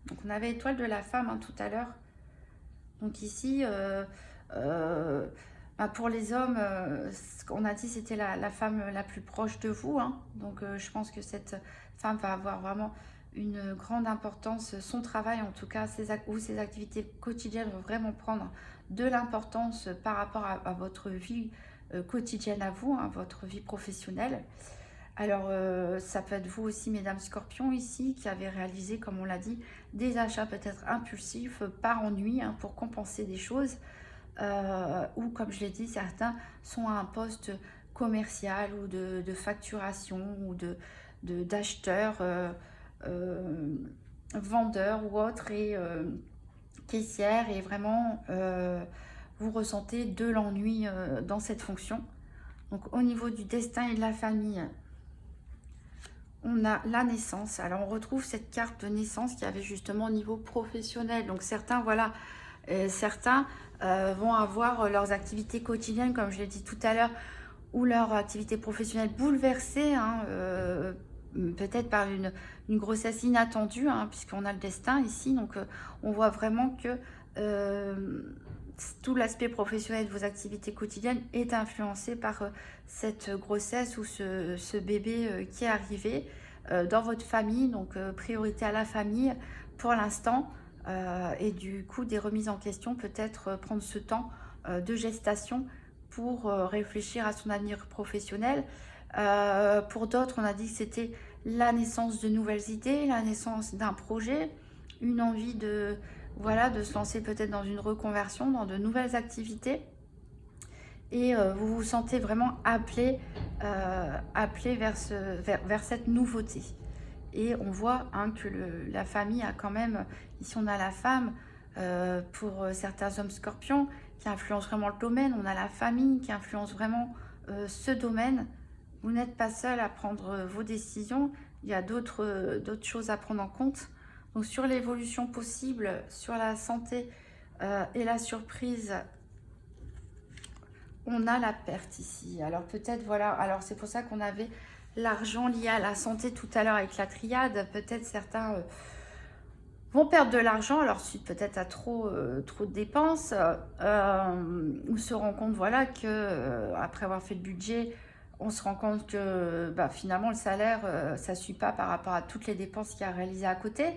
Donc, on avait étoile de la femme, hein, tout à l'heure. Donc ici, pour les hommes, ce qu'on a dit, c'était la femme la plus proche de vous, hein. Donc, je pense que cette femme va avoir vraiment une grande importance. Son travail, en tout cas, ses activités quotidiennes vont vraiment prendre de l'importance par rapport à votre vie quotidienne à vous, hein, votre vie professionnelle. Alors, ça peut être vous aussi, mesdames Scorpions, ici, qui avez réalisé, comme on l'a dit, des achats peut-être impulsifs par ennui, hein, pour compenser des choses. Ou, comme je l'ai dit, certains sont à un poste commercial, ou de facturation, ou d'acheteur, vendeur ou autre, et caissière, et vraiment, vous ressentez de l'ennui dans cette fonction. Donc au niveau du destin et de la famille, on a la naissance. Alors on retrouve cette carte de naissance qui avait justement au niveau professionnel. Donc certains, voilà, certains vont avoir leurs activités quotidiennes, comme je l'ai dit tout à l'heure, ou leur activité professionnelle bouleversée, hein, peut-être par une grossesse inattendue, hein, puisqu'on a le destin ici. Donc on voit vraiment que tout l'aspect professionnel de vos activités quotidiennes est influencé par cette grossesse ou ce bébé qui est arrivé dans votre famille. Donc priorité à la famille pour l'instant. Et du coup, des remises en question, peut-être prendre ce temps de gestation pour réfléchir à son avenir professionnel. Pour d'autres, on a dit que c'était la naissance de nouvelles idées, la naissance d'un projet, une envie de, voilà, de se lancer peut-être dans une reconversion, dans de nouvelles activités. Et vous vous sentez vraiment appelé, vers cette nouveauté. Et on voit, hein, que la famille a quand même, ici on a la femme, pour certains hommes scorpions, qui influence vraiment le domaine. On a la famille qui influence vraiment ce domaine. Vous n'êtes pas seul à prendre vos décisions. Il y a d'autres choses à prendre en compte. Donc sur l'évolution possible, sur la santé et la surprise, on a la perte ici. Alors peut-être, voilà, alors c'est pour ça qu'on avait l'argent lié à la santé tout à l'heure avec la triade. Peut-être certains vont perdre de l'argent, alors suite peut-être à trop de dépenses, ou se rend compte, voilà, que après avoir fait le budget, on se rend compte que finalement le salaire, ça ne suit pas par rapport à toutes les dépenses qu'il y a réalisées à côté.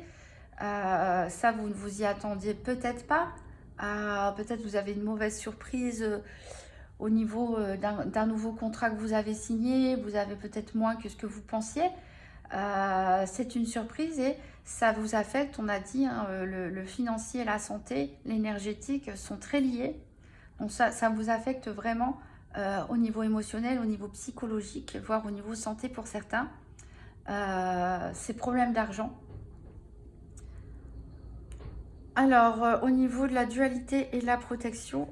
Ça, vous ne vous y attendiez peut-être pas. Peut-être vous avez une mauvaise surprise au niveau d'un nouveau contrat que vous avez signé. Vous avez peut-être moins que ce que vous pensiez. C'est une surprise et ça vous affecte. On a dit, hein, le financier, la santé, l'énergétique sont très liés. Donc ça vous affecte vraiment au niveau émotionnel, au niveau psychologique, voire au niveau santé pour certains. Ces problèmes d'argent. Alors, au niveau de la dualité et de la protection,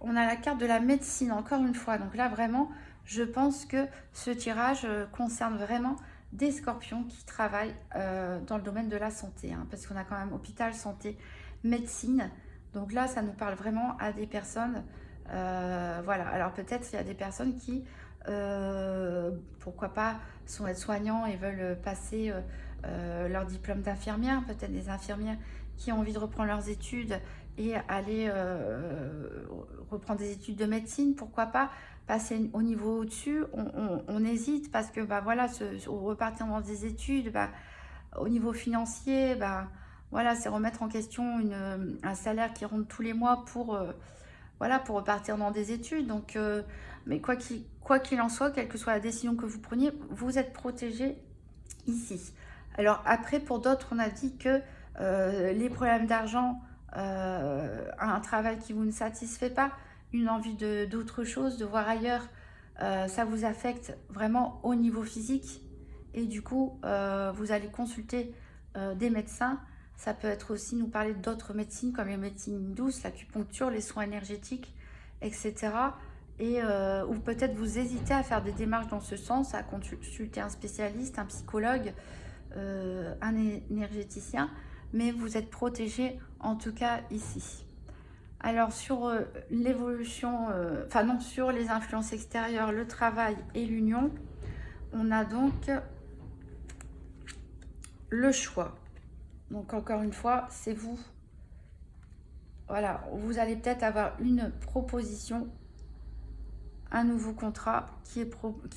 on a la carte de la médecine, encore une fois. Donc là, vraiment, je pense que ce tirage concerne vraiment des scorpions qui travaillent dans le domaine de la santé. Hein, parce qu'on a quand même hôpital, santé, médecine. Donc là, ça nous parle vraiment à des personnes. Voilà, alors peut-être il y a des personnes qui, pourquoi pas, sont aides-soignants et veulent passer leur diplôme d'infirmière. Peut-être des infirmières qui ont envie de reprendre leurs études et aller reprendre des études de médecine, pourquoi pas passer au niveau au-dessus. On hésite parce que voilà, repartir dans des études, au niveau financier, voilà, c'est remettre en question un salaire qui rentre tous les mois pour voilà, pour repartir dans des études. Donc mais quoi qu'il en soit, quelle que soit la décision que vous preniez, vous êtes protégé ici. Alors après, pour d'autres, on a dit que les problèmes d'argent, un travail qui vous ne satisfait pas, une envie d'autre chose, de voir ailleurs, ça vous affecte vraiment au niveau physique. Et du coup, vous allez consulter des médecins. Ça peut être aussi nous parler d'autres médecines comme les médecines douces, l'acupuncture, les soins énergétiques, etc. Et ou peut-être vous hésitez à faire des démarches dans ce sens, à consulter un spécialiste, un psychologue, un énergéticien, mais vous êtes protégé en tout cas ici. Alors sur l'évolution, enfin non, sur les influences extérieures, le travail et l'union, on a donc le choix. Donc encore une fois, c'est vous. Voilà, vous allez peut-être avoir une proposition, un nouveau contrat qui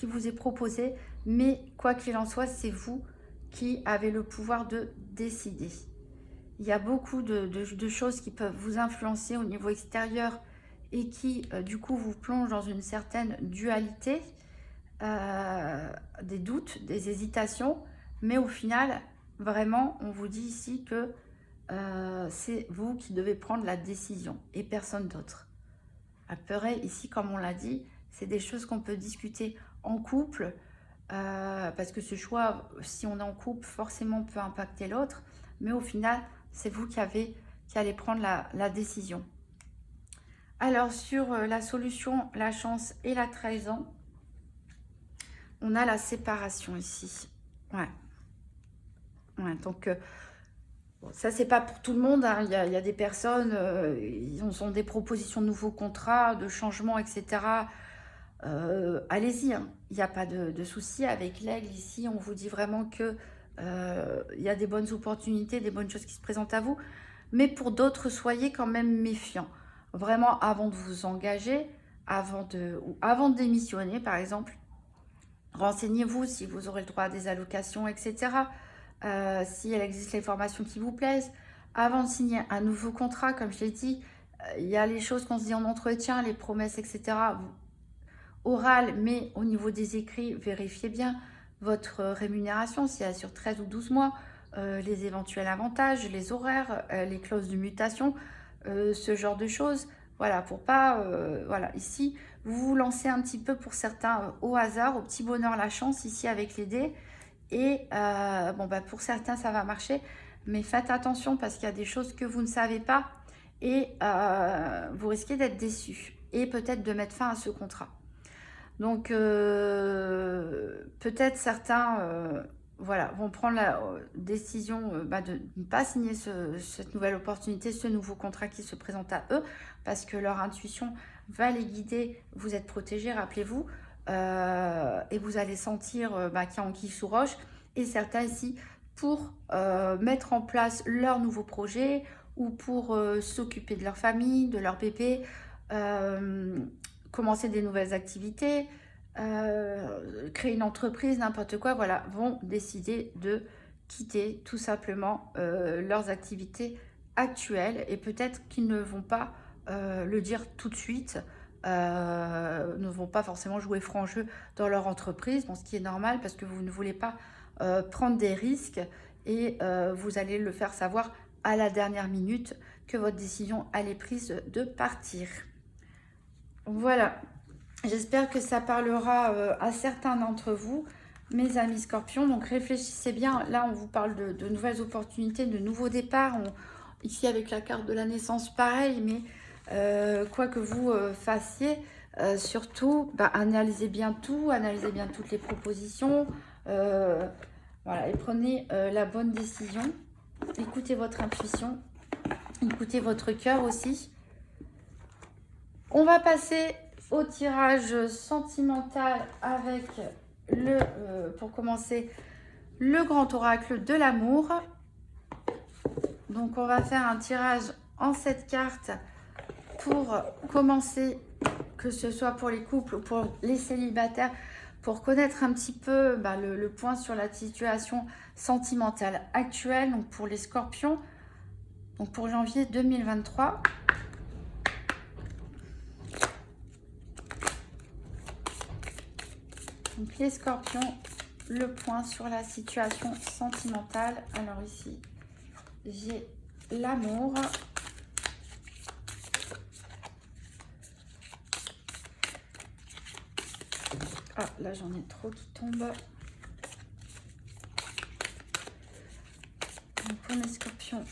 vous est proposé, mais quoi qu'il en soit, c'est vous qui avez le pouvoir de décider. Il y a beaucoup de choses qui peuvent vous influencer au niveau extérieur et qui, du coup, vous plongent dans une certaine dualité, des doutes, des hésitations. Mais au final, vraiment, on vous dit ici que c'est vous qui devez prendre la décision et personne d'autre. Après, ici, comme on l'a dit, c'est des choses qu'on peut discuter en couple, parce que ce choix, si on est en couple, forcément peut impacter l'autre. Mais au final, c'est vous qui allez prendre la décision. Alors, sur la solution, la chance et la trahison, on a la séparation ici. Ouais. Ouais, donc, bon, ça, c'est pas pour tout le monde, hein. Il y a des personnes, ils ont des propositions de nouveaux contrats, de changements, etc. Allez-y, hein. Il n'y a pas de souci. Avec l'aigle, ici, on vous dit vraiment que il y a des bonnes opportunités, des bonnes choses qui se présentent à vous. Mais pour d'autres, soyez quand même méfiants. Vraiment, avant de vous engager, avant de démissionner, par exemple, renseignez-vous si vous aurez le droit à des allocations, etc. Si elle existe les formations qui vous plaisent. Avant de signer un nouveau contrat, comme je l'ai dit, il y a les choses qu'on se dit en entretien, les promesses, etc. Oral, mais au niveau des écrits, vérifiez bien votre rémunération, si elle est sur 13 ou 12 mois, les éventuels avantages, les horaires, les clauses de mutation, ce genre de choses. Voilà, pour pas... voilà, ici, vous vous lancez un petit peu pour certains au hasard, au petit bonheur, la chance, ici avec les dés. Et bon, bah, pour certains, ça va marcher. Mais faites attention parce qu'il y a des choses que vous ne savez pas et vous risquez d'être déçus et peut-être de mettre fin à ce contrat. Donc, peut-être certains voilà, vont prendre la décision de ne pas signer cette nouvelle opportunité, ce nouveau contrat qui se présente à eux, parce que leur intuition va les guider. Vous êtes protégés, rappelez-vous, et vous allez sentir qu'il y a anguille sous roche. Et certains ici, pour mettre en place leur nouveau projet ou pour s'occuper de leur famille, de leur bébé, commencer des nouvelles activités, créer une entreprise, n'importe quoi, voilà, vont décider de quitter tout simplement leurs activités actuelles et peut-être qu'ils ne vont pas le dire tout de suite, ne vont pas forcément jouer franc jeu dans leur entreprise, bon, ce qui est normal parce que vous ne voulez pas prendre des risques et vous allez le faire savoir à la dernière minute que votre décision elle est prise de partir. Voilà, j'espère que ça parlera à certains d'entre vous, mes amis scorpions. Donc réfléchissez bien, là on vous parle de nouvelles opportunités, de nouveaux départs. Ici avec la carte de la naissance, pareil, mais quoi que vous fassiez, surtout analysez bien tout, analysez bien toutes les propositions. Voilà, et prenez la bonne décision. Écoutez votre intuition, écoutez votre cœur aussi. On va passer au tirage sentimental avec pour commencer, le grand oracle de l'amour. Donc on va faire un tirage en 7 cartes pour commencer, que ce soit pour les couples ou pour les célibataires, pour connaître un petit peu le point sur la situation sentimentale actuelle, donc pour les scorpions, donc pour janvier 2023. Donc les scorpions, le point sur la situation sentimentale. Alors ici, j'ai l'amour. Ah, là j'en ai trop qui tombent. Donc pour les scorpions,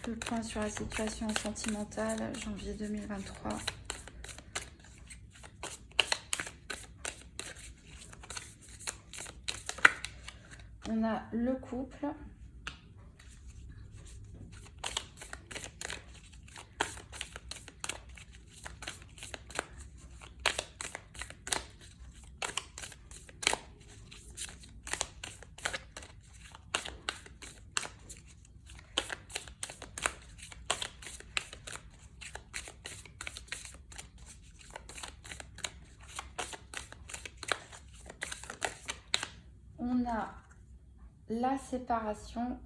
le point sur la situation sentimentale, janvier 2023. On a le couple. On a la séparation.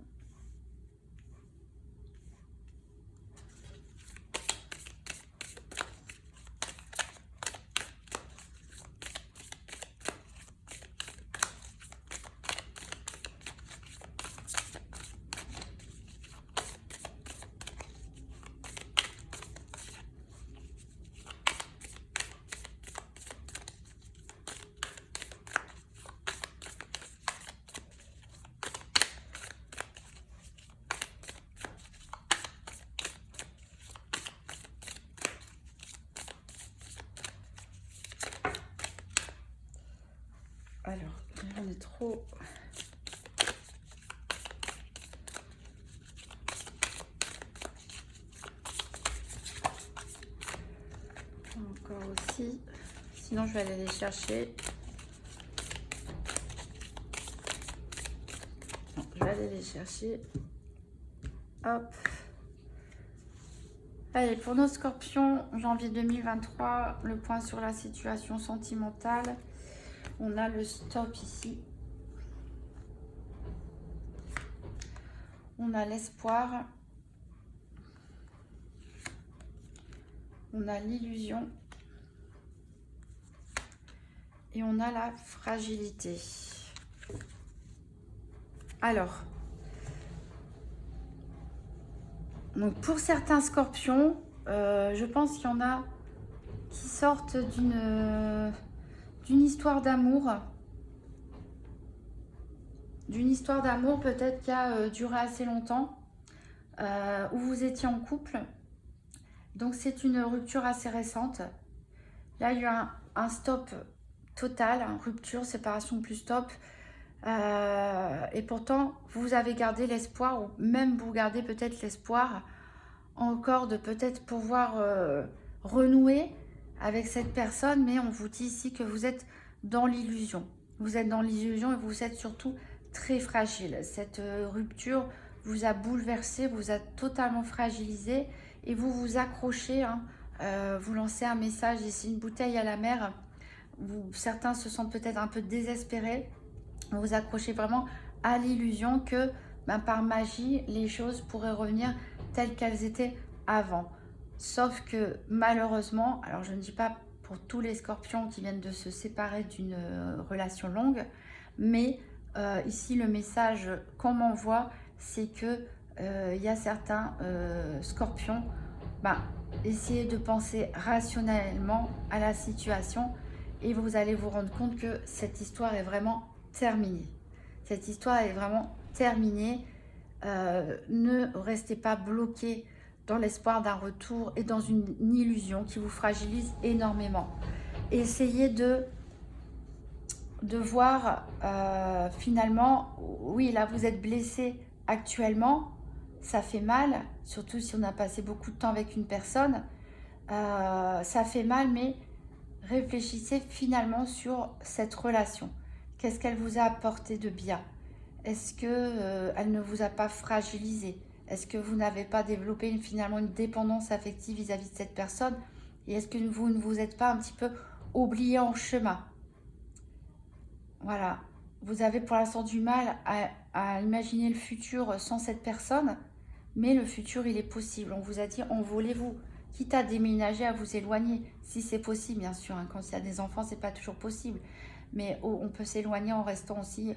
ici. Sinon, je vais aller les chercher. Non, je vais aller les chercher. Hop. Allez, pour nos scorpions, janvier 2023, le point sur la situation sentimentale. On a le stop ici. On a l'espoir. On a l'illusion. Et on a la fragilité. Alors, donc pour certains scorpions, je pense qu'il y en a qui sortent d'une histoire d'amour. D'une histoire d'amour peut-être qui a duré assez longtemps, où vous étiez en couple. Donc c'est une rupture assez récente. Là, il y a eu un stop total, une rupture, séparation plus stop. Et pourtant, vous avez gardé l'espoir, ou même vous gardez peut-être l'espoir encore de peut-être pouvoir renouer avec cette personne, mais on vous dit ici que vous êtes dans l'illusion. Vous êtes dans l'illusion et vous êtes surtout très fragile. Cette rupture vous a bouleversé, vous a totalement fragilisé et vous vous accrochez, hein, vous lancez un message ici, une bouteille à la mer. Certains se sentent peut-être un peu désespérés. Vous vous accrochez vraiment à l'illusion que par magie, les choses pourraient revenir telles qu'elles étaient avant. Sauf que malheureusement, alors je ne dis pas pour tous les scorpions qui viennent de se séparer d'une relation longue, mais ici le message qu'on m'envoie, c'est que il y a certains scorpions, essayez de penser rationnellement à la situation et vous allez vous rendre compte que cette histoire est vraiment terminée. Cette histoire est vraiment terminée. Ne restez pas bloqué dans l'espoir d'un retour et dans une illusion qui vous fragilise énormément. Essayez de voir finalement, oui, là vous êtes blessé actuellement, ça fait mal, surtout si on a passé beaucoup de temps avec une personne, ça fait mal, mais réfléchissez finalement sur cette relation. Qu'est-ce qu'elle vous a apporté de bien? Est-ce que elle ne vous a pas fragilisé? Est-ce que vous n'avez pas développé finalement une dépendance affective vis-à-vis de cette personne? Et est-ce que vous ne vous êtes pas un petit peu oublié en chemin? Voilà, vous avez pour l'instant du mal à imaginer le futur sans cette personne, mais le futur, il est possible. On vous a dit, envolez-vous, quitte à déménager, à vous éloigner, si c'est possible, bien sûr. Hein. Quand il y a des enfants, c'est pas toujours possible. Mais on peut s'éloigner en restant aussi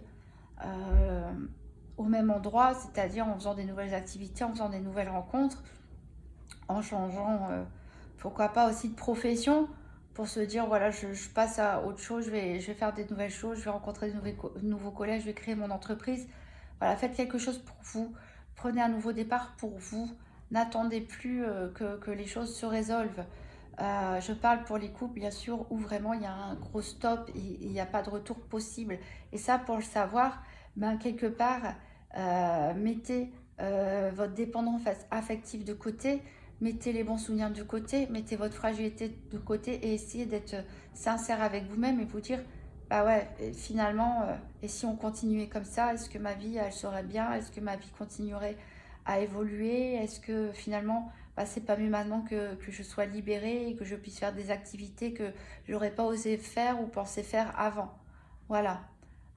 au même endroit, c'est-à-dire en faisant des nouvelles activités, en faisant des nouvelles rencontres, en changeant, pourquoi pas aussi de profession, pour se dire, voilà, je passe à autre chose, je vais faire des nouvelles choses, je vais rencontrer de nouveaux collègues, je vais créer mon entreprise. Voilà, faites quelque chose pour vous, prenez un nouveau départ pour vous, n'attendez plus que les choses se résolvent. Je parle pour les couples, bien sûr, où vraiment il y a un gros stop et il n'y a pas de retour possible. Et ça, pour le savoir, quelque part, mettez votre dépendance affective de côté, mettez les bons souvenirs de côté, mettez votre fragilité de côté et essayez d'être sincère avec vous-même et vous dire, bah ouais, finalement, et si on continuait comme ça, est-ce que ma vie, elle serait bien? Est-ce que ma vie continuerait à évoluer? Est-ce que finalement, c'est pas mieux maintenant que je sois libérée et que je puisse faire des activités que j'aurais pas osé faire ou pensé faire avant? Voilà.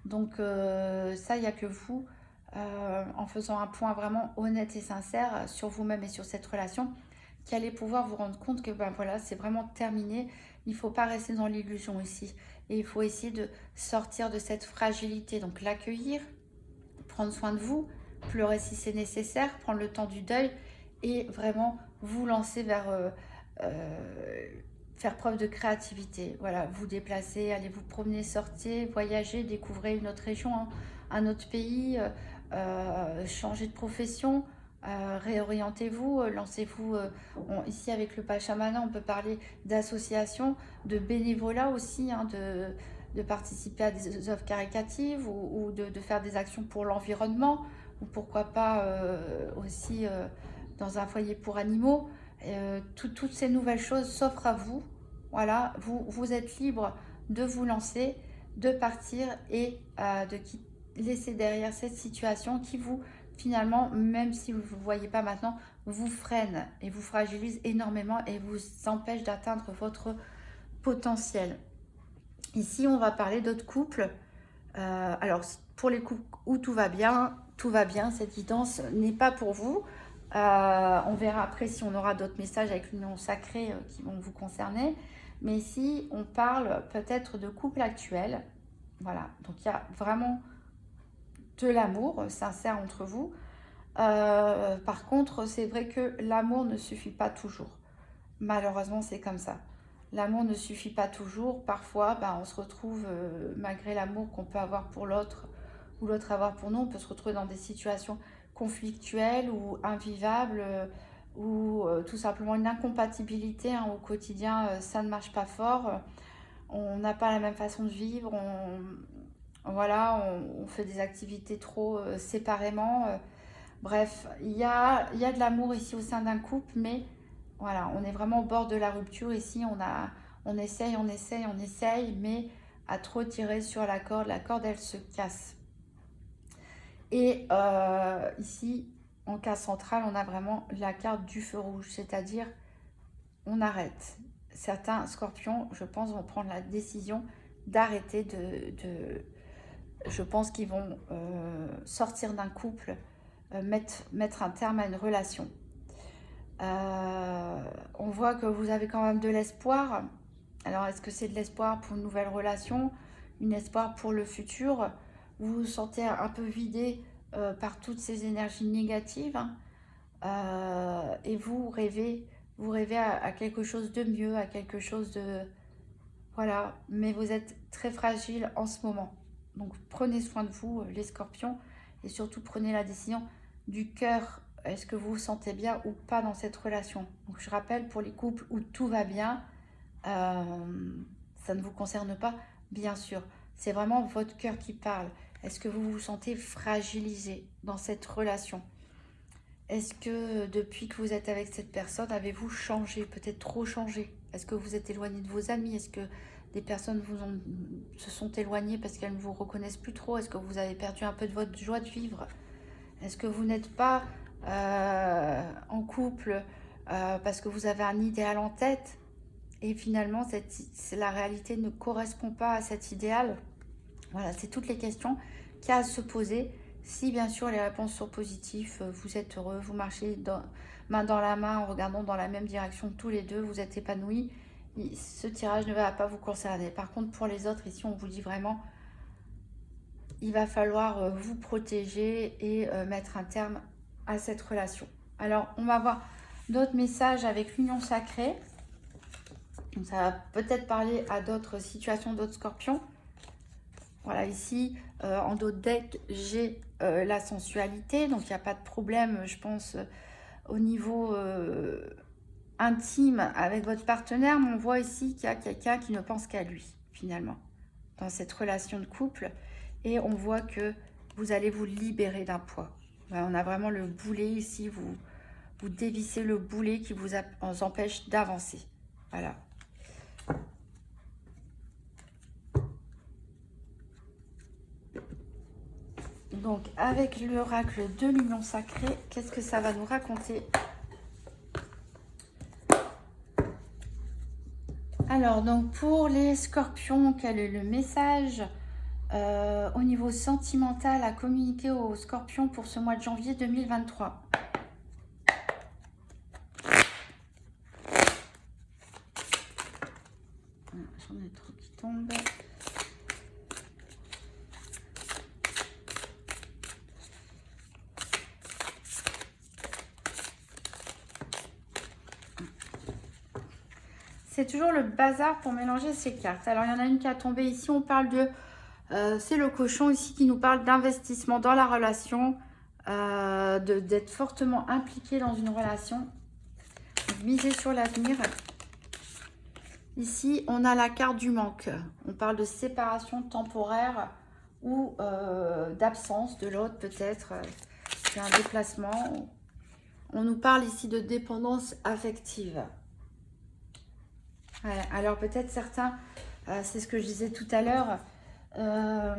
Donc ça, il n'y a que vous, en faisant un point vraiment honnête et sincère sur vous-même et sur cette relation, qui allez pouvoir vous rendre compte que voilà, c'est vraiment terminé. Il ne faut pas rester dans l'illusion ici. Et il faut essayer de sortir de cette fragilité. Donc l'accueillir, prendre soin de vous, pleurer si c'est nécessaire, prendre le temps du deuil et vraiment vous lancer vers faire preuve de créativité. Voilà, vous déplacer, allez vous promener, sortir, voyager, découvrez une autre région, hein, un autre pays, changer de profession, réorientez-vous, lancez-vous. Ici avec le Pachamama, on peut parler d'associations, de bénévolat aussi, hein, de participer à des œuvres caritatives ou de faire des actions pour l'environnement, ou pourquoi pas aussi dans un foyer pour animaux. Toutes ces nouvelles choses s'offrent à vous. Voilà, vous êtes libre de vous lancer, de partir et de laisser derrière cette situation qui vous, finalement, même si vous ne le voyez pas maintenant, vous freine et vous fragilise énormément et vous empêche d'atteindre votre potentiel. Ici, on va parler d'autres couples. Alors, pour les couples où tout va bien, cette guidance n'est pas pour vous. On verra après si on aura d'autres messages avec l'union sacrée qui vont vous concerner. Mais ici, on parle peut-être de couple actuel. Voilà, donc il y a vraiment de l'amour sincère entre vous. Par contre, c'est vrai que l'amour ne suffit pas toujours. Malheureusement, c'est comme ça. L'amour ne suffit pas toujours. Parfois, on se retrouve, malgré l'amour qu'on peut avoir pour l'autre ou l'autre avoir pour nous, on peut se retrouver dans des situations conflictuelles ou invivables ou tout simplement une incompatibilité au quotidien. Ça ne marche pas fort. On n'a pas la même façon de vivre. Voilà, on fait des activités trop séparément. Bref, il y a de l'amour ici au sein d'un couple, mais voilà, on est vraiment au bord de la rupture ici. On essaye, mais à trop tirer sur la corde elle se casse. Et ici, en cas central, on a vraiment la carte du feu rouge, c'est-à-dire on arrête. Certains scorpions, je pense, vont prendre la décision d'arrêter je pense qu'ils vont sortir d'un couple, mettre un terme à une relation. On voit que vous avez quand même de l'espoir. Alors, est-ce que c'est de l'espoir pour une nouvelle relation, un espoir pour le futur? Vous vous sentez un peu vidé par toutes ces énergies négatives, et vous rêvez à quelque chose de mieux, à quelque chose de... Voilà, mais vous êtes très fragile en ce moment. Donc, prenez soin de vous, les scorpions, et surtout prenez la décision du cœur. Est-ce que vous vous sentez bien ou pas dans cette relation? Donc, je rappelle, pour les couples où tout va bien, ça ne vous concerne pas, bien sûr. C'est vraiment votre cœur qui parle. Est-ce que vous vous sentez fragilisé dans cette relation? Est-ce que depuis que vous êtes avec cette personne, avez-vous changé, peut-être trop changé? Est-ce que vous êtes éloigné de vos amis? Est-ce que des personnes se sont éloignées parce qu'elles ne vous reconnaissent plus trop? Est-ce que vous avez perdu un peu de votre joie de vivre? Est-ce que vous n'êtes pas en couple parce que vous avez un idéal en tête et finalement la réalité ne correspond pas à cet idéal? Voilà, c'est toutes les questions qu'il y a à se poser. Si bien sûr les réponses sont positives, vous êtes heureux, vous marchez main dans la main en regardant dans la même direction tous les deux, vous êtes épanouis, ce tirage ne va pas vous concerner. Par contre, pour les autres, ici on vous dit vraiment, il va falloir vous protéger et mettre un terme à cette relation. Alors, on va voir d'autres messages avec l'union sacrée. Donc, ça va peut-être parler à d'autres situations, d'autres scorpions. Voilà, ici, en dos de deck, j'ai la sensualité. Donc, il n'y a pas de problème, je pense, au niveau intime avec votre partenaire. Mais on voit ici qu'il y a quelqu'un qui ne pense qu'à lui, finalement, dans cette relation de couple. Et on voit que vous allez vous libérer d'un poids. Voilà, on a vraiment le boulet ici. Vous dévissez le boulet qui vous empêche d'avancer. Voilà. Donc, avec l'oracle de l'union sacrée, qu'est-ce que ça va nous raconter? Alors, donc, pour les scorpions, quel est le message au niveau sentimental à communiquer aux scorpions pour ce mois de janvier 2023? J'en ai trop qui tombent. C'est toujours le bazar pour mélanger ces cartes. Alors, il y en a une qui a tombé ici. On parle de... c'est le cochon ici qui nous parle d'investissement dans la relation, d'être fortement impliqué dans une relation, miser sur l'avenir. Ici, on a la carte du manque. On parle de séparation temporaire ou d'absence de l'autre, peut-être. C'est un déplacement. On nous parle ici de dépendance affective. Ouais, alors peut-être certains, c'est ce que je disais tout à l'heure, euh,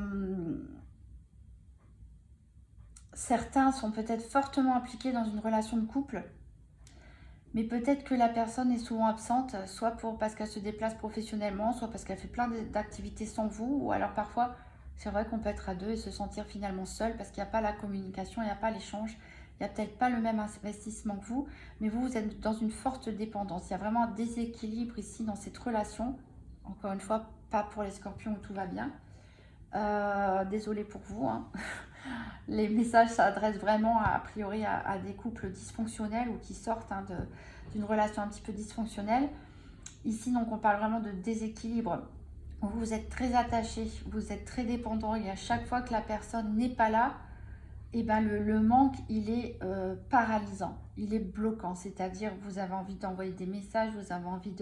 certains sont peut-être fortement impliqués dans une relation de couple, mais peut-être que la personne est souvent absente, soit parce qu'elle se déplace professionnellement, soit parce qu'elle fait plein d'activités sans vous, ou alors parfois, c'est vrai qu'on peut être à deux et se sentir finalement seul parce qu'il n'y a pas la communication, il n'y a pas l'échange, il n'y a peut-être pas le même investissement que vous, mais vous êtes dans une forte dépendance. Il y a vraiment un déséquilibre ici dans cette relation. Encore une fois, pas pour les scorpions où tout va bien. Désolée pour vous, hein. Les messages s'adressent vraiment a priori à des couples dysfonctionnels ou qui sortent d'une relation un petit peu dysfonctionnelle. Ici, donc, on parle vraiment de déséquilibre. Vous êtes très attaché, vous êtes très dépendant et à chaque fois que la personne n'est pas là, et ben le manque, il est paralysant, il est bloquant. C'est-à-dire, vous avez envie d'envoyer des messages, vous avez envie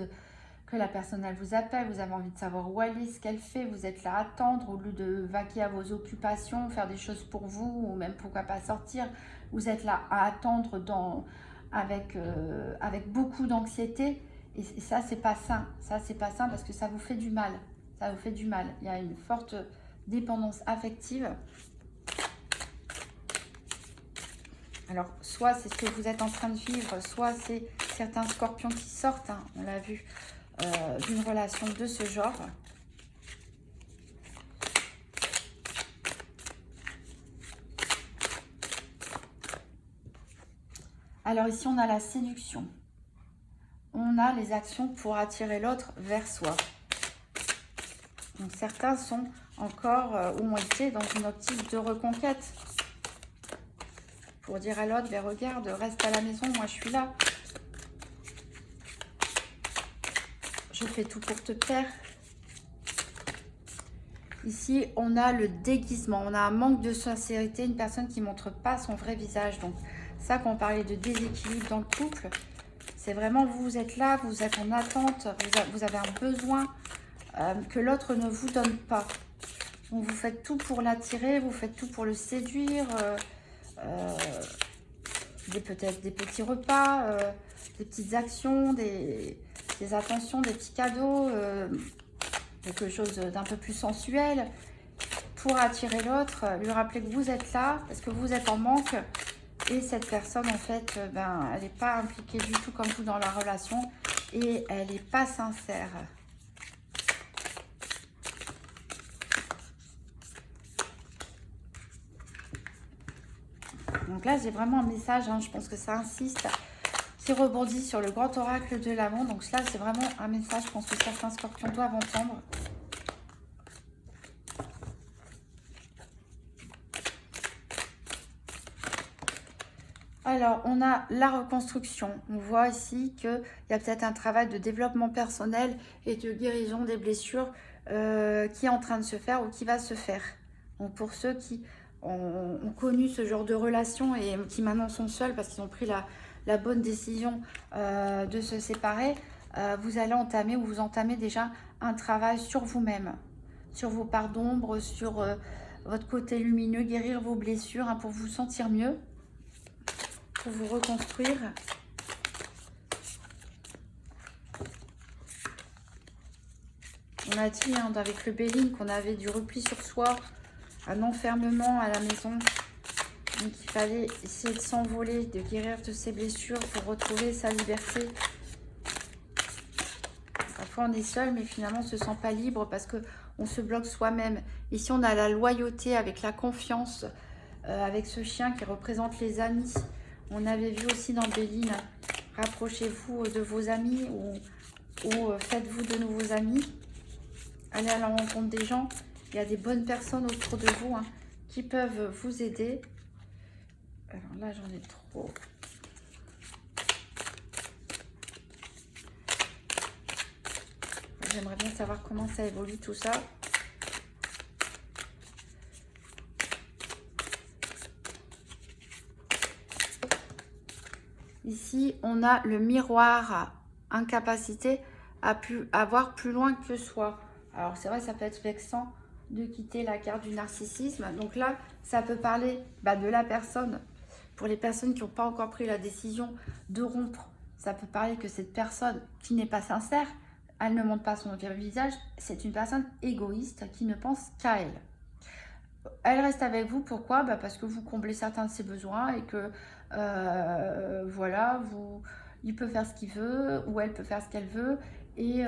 que la personne elle vous appelle, vous avez envie de savoir où elle est, ce qu'elle fait, vous êtes là à attendre au lieu de vaquer à vos occupations, faire des choses pour vous ou même pourquoi pas sortir, vous êtes là à attendre avec beaucoup d'anxiété et ça c'est pas sain, parce que ça vous fait du mal, il y a une forte dépendance affective. Alors soit c'est ce que vous êtes en train de vivre, soit c'est certains scorpions qui sortent, hein, on l'a vu, d'une relation de ce genre. Alors ici, on a la séduction. On a les actions pour attirer l'autre vers soi. Donc certains sont encore ou ont été dans une optique de reconquête. Pour dire à l'autre, mais regarde, reste à la maison, moi je suis là. Je fais tout pour te plaire. Ici, on a le déguisement. On a un manque de sincérité, une personne qui ne montre pas son vrai visage. Donc, ça, quand on parlait de déséquilibre dans le couple, c'est vraiment, vous êtes là, vous êtes en attente, vous avez un besoin que l'autre ne vous donne pas. Donc, vous faites tout pour l'attirer, vous faites tout pour le séduire. Peut-être des petits repas, des petites actions, des attentions, des petits cadeaux, quelque chose d'un peu plus sensuel pour attirer l'autre, lui rappeler que vous êtes là parce que vous êtes en manque et cette personne en fait, elle n'est pas impliquée du tout comme vous dans la relation et elle n'est pas sincère. Donc là, j'ai vraiment un message, hein, je pense que ça insiste, qui rebondit sur le grand oracle de l'amour. Donc là, c'est vraiment un message, je pense que certains scorpions doivent entendre. Alors, on a la reconstruction. On voit ici qu'il y a peut-être un travail de développement personnel et de guérison des blessures qui est en train de se faire ou qui va se faire. Donc, pour ceux qui ont connu ce genre de relation et qui maintenant sont seuls parce qu'ils ont pris la bonne décision de se séparer, vous allez entamer ou vous entamez déjà un travail sur vous-même, sur vos parts d'ombre, sur votre côté lumineux, guérir vos blessures, hein, pour vous sentir mieux. Pour vous reconstruire. On a dit avec le Béline qu'on avait du repli sur soi, un enfermement à la maison. Donc il fallait essayer de s'envoler, de guérir de ses blessures pour retrouver sa liberté. Parfois on est seul mais finalement on ne se sent pas libre parce qu'on se bloque soi-même. Ici on a la loyauté avec la confiance, avec ce chien qui représente les amis. On avait vu aussi dans Béline, rapprochez-vous de vos amis ou faites-vous de nouveaux amis. Allez à la rencontre des gens. Il y a des bonnes personnes autour de vous, hein, qui peuvent vous aider. Alors là, j'en ai trop. J'aimerais bien savoir comment ça évolue tout ça. Ici, on a le miroir, incapacité à voir plus loin que soi. Alors, c'est vrai, ça peut être vexant de quitter la carte du narcissisme. Donc là, ça peut parler de la personne. Pour les personnes qui n'ont pas encore pris la décision de rompre, ça peut parler que cette personne qui n'est pas sincère, elle ne montre pas son vrai visage. C'est une personne égoïste qui ne pense qu'à elle. Elle reste avec vous, pourquoi? Bah parce que vous comblez certains de ses besoins et que, voilà, il peut faire ce qu'il veut ou elle peut faire ce qu'elle veut. Et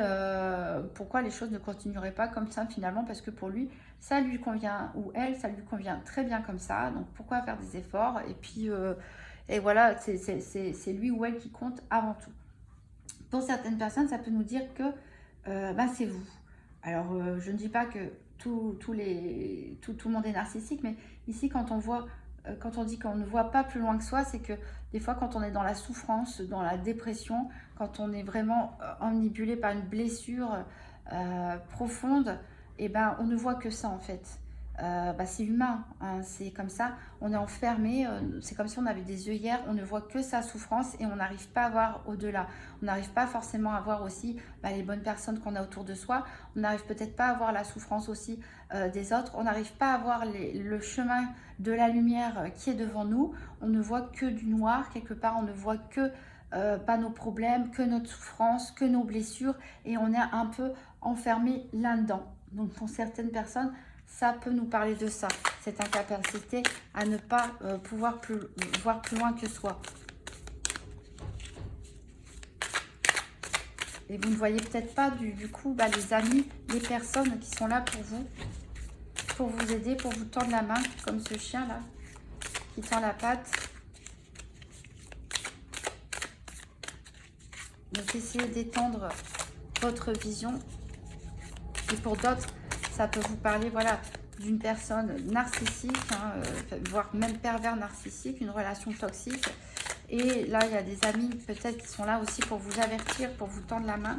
pourquoi les choses ne continueraient pas comme ça finalement? Parce que pour lui, ça lui convient, ou elle, ça lui convient très bien comme ça. Donc pourquoi faire des efforts? Et puis, et voilà, c'est lui ou elle qui compte avant tout. Pour certaines personnes, ça peut nous dire que ben, c'est vous. Alors, je ne dis pas que tout le monde est narcissique, mais ici, quand on dit qu'on ne voit pas plus loin que soi, c'est que des fois, quand on est dans la souffrance, dans la dépression, quand on est vraiment omnibulé par une blessure profonde, et ben, on ne voit que ça en fait. Bah, c'est humain, hein, c'est comme ça, on est enfermé, c'est comme si on avait des œillères, on ne voit que sa souffrance et on n'arrive pas à voir au-delà. On n'arrive pas forcément à voir aussi les bonnes personnes qu'on a autour de soi, on n'arrive peut-être pas à voir la souffrance aussi des autres, on n'arrive pas à voir le chemin de la lumière qui est devant nous, on ne voit que du noir, quelque part on ne voit que pas nos problèmes, que notre souffrance, que nos blessures, et on est un peu enfermé là-dedans. Donc pour certaines personnes, ça peut nous parler de ça, cette incapacité à ne pas pouvoir voir plus loin que soi. Et vous ne voyez peut-être pas du coup les amis, les personnes qui sont là pour vous aider, pour vous tendre la main, comme ce chien là, qui tend la patte. Donc essayez d'étendre votre vision. Et pour d'autres, ça peut vous parler, voilà, d'une personne narcissique, hein, voire même pervers narcissique, une relation toxique. Et là, il y a des amis peut-être qui sont là aussi pour vous avertir, pour vous tendre la main.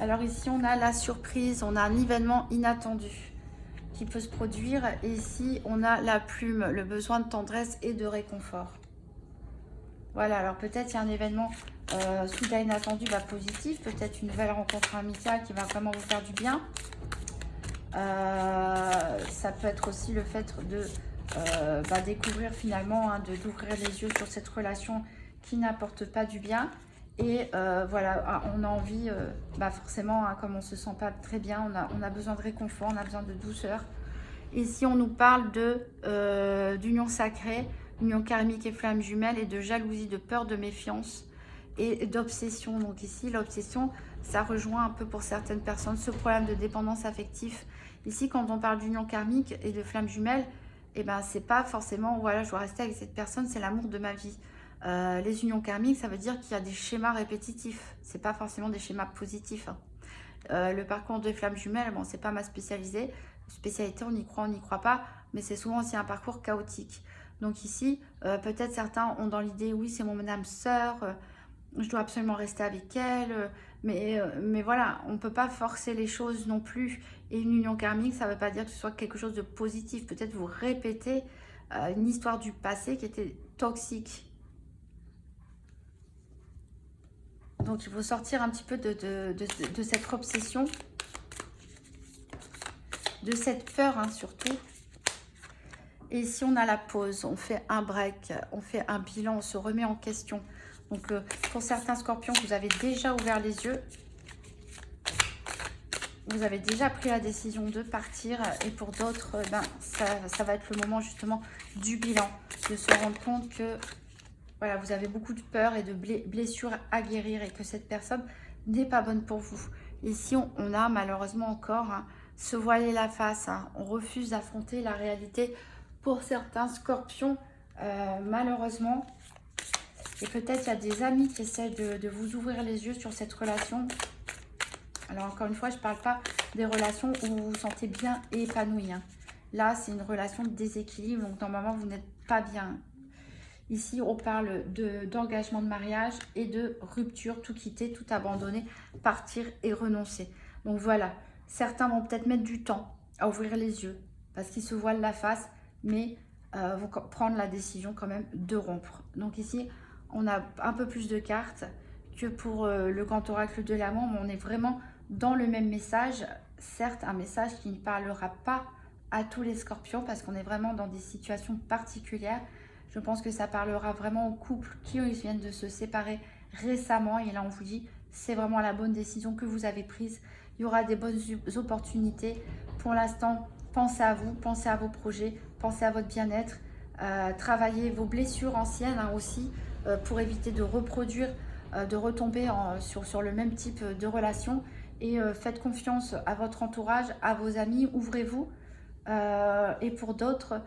Alors ici, on a la surprise, on a un événement inattendu qui peut se produire. Et ici, on a la plume, le besoin de tendresse et de réconfort. Voilà, alors peut-être il y a un événement soudain inattendu, positif, peut-être une nouvelle rencontre amicale qui va vraiment vous faire du bien. Ça peut être aussi le fait de découvrir finalement, hein, d'ouvrir les yeux sur cette relation qui n'apporte pas du bien. Et voilà, on a envie, forcément, hein, comme on ne se sent pas très bien, on a besoin de réconfort, on a besoin de douceur. Et si on nous parle d'union sacrée, union karmique et flamme jumelle, et de jalousie, de peur, de méfiance et d'obsession. Donc ici, l'obsession, ça rejoint un peu pour certaines personnes ce problème de dépendance affective. Ici, quand on parle d'union karmique et de flamme jumelle, eh ben, c'est pas forcément, voilà, je dois rester avec cette personne, c'est l'amour de ma vie. Les unions karmiques, ça veut dire qu'il y a des schémas répétitifs. C'est pas forcément des schémas positifs, hein. Le parcours de flamme jumelle, bon, c'est pas ma spécialité, on y croit, on n'y croit pas, mais c'est souvent aussi un parcours chaotique. Donc ici, peut-être certains ont dans l'idée, oui, c'est mon âme sœur, je dois absolument rester avec elle, mais voilà, on ne peut pas forcer les choses non plus. Et une union karmique, ça ne veut pas dire que ce soit quelque chose de positif. Peut-être vous répétez une histoire du passé qui était toxique. Donc il faut sortir un petit peu de cette obsession, de cette peur, hein, surtout. Et si on a la pause, on fait un break, on fait un bilan, on se remet en question. Donc pour certains scorpions, vous avez déjà ouvert les yeux. Vous avez déjà pris la décision de partir. Et pour d'autres, ça va être le moment justement du bilan. De se rendre compte que voilà, vous avez beaucoup de peur et de blessures à guérir. Et que cette personne n'est pas bonne pour vous. Ici, on a malheureusement encore, hein, se voiler la face, hein. On refuse d'affronter la réalité pour certains scorpions, malheureusement. Et peut-être il y a des amis qui essaient de vous ouvrir les yeux sur cette relation. Alors encore une fois, je ne parle pas des relations où vous vous sentez bien et épanoui, hein. Là, c'est une relation de déséquilibre, donc normalement, vous n'êtes pas bien. Ici, on parle d'engagement de mariage et de rupture, tout quitter, tout abandonner, partir et renoncer. Donc voilà, certains vont peut-être mettre du temps à ouvrir les yeux parce qu'ils se voilent la face, mais vont prendre la décision quand même de rompre. Donc ici, on a un peu plus de cartes que pour le grand oracle de l'amour, mais on est vraiment dans le même message. Certes, un message qui ne parlera pas à tous les scorpions parce qu'on est vraiment dans des situations particulières. Je pense que ça parlera vraiment aux couples qui viennent de se séparer récemment. Et là, on vous dit c'est vraiment la bonne décision que vous avez prise. Il y aura des bonnes opportunités. Pour l'instant, pensez à vous, pensez à vos projets, pensez à votre bien-être. Travaillez vos blessures anciennes aussi pour éviter de reproduire, de retomber sur le même type de relation. Et faites confiance à votre entourage, à vos amis, ouvrez-vous. Et pour d'autres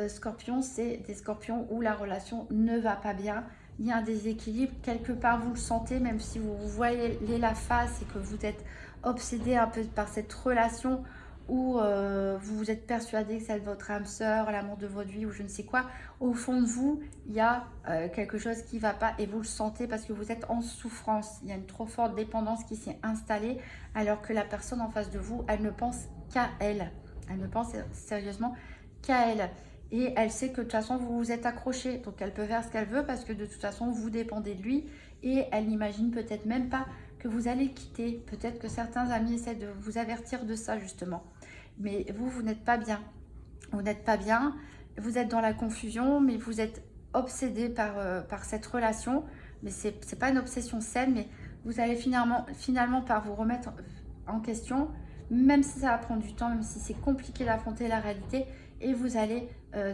scorpions, c'est des scorpions où la relation ne va pas bien. Il y a un déséquilibre, quelque part vous le sentez, même si vous voyez la face et que vous êtes obsédé un peu par cette relation où vous vous êtes persuadé que c'est votre âme sœur, l'amour de votre vie ou je ne sais quoi. Au fond de vous, il y a quelque chose qui ne va pas et vous le sentez parce que vous êtes en souffrance. Il y a une trop forte dépendance qui s'est installée alors que la personne en face de vous, elle ne pense qu'à elle. Elle ne pense sérieusement qu'à elle. Et elle sait que de toute façon, vous vous êtes accroché. Donc, elle peut faire ce qu'elle veut parce que de toute façon, vous dépendez de lui. Et elle n'imagine peut-être même pas que vous allez quitter. Peut-être que certains amis essaient de vous avertir de ça, justement. Mais vous, vous n'êtes pas bien. Vous n'êtes pas bien. Vous êtes dans la confusion, mais vous êtes obsédé par cette relation. Mais ce n'est pas une obsession saine, mais vous allez finalement par vous remettre en question, même si ça va prendre du temps, même si c'est compliqué d'affronter la réalité, et vous allez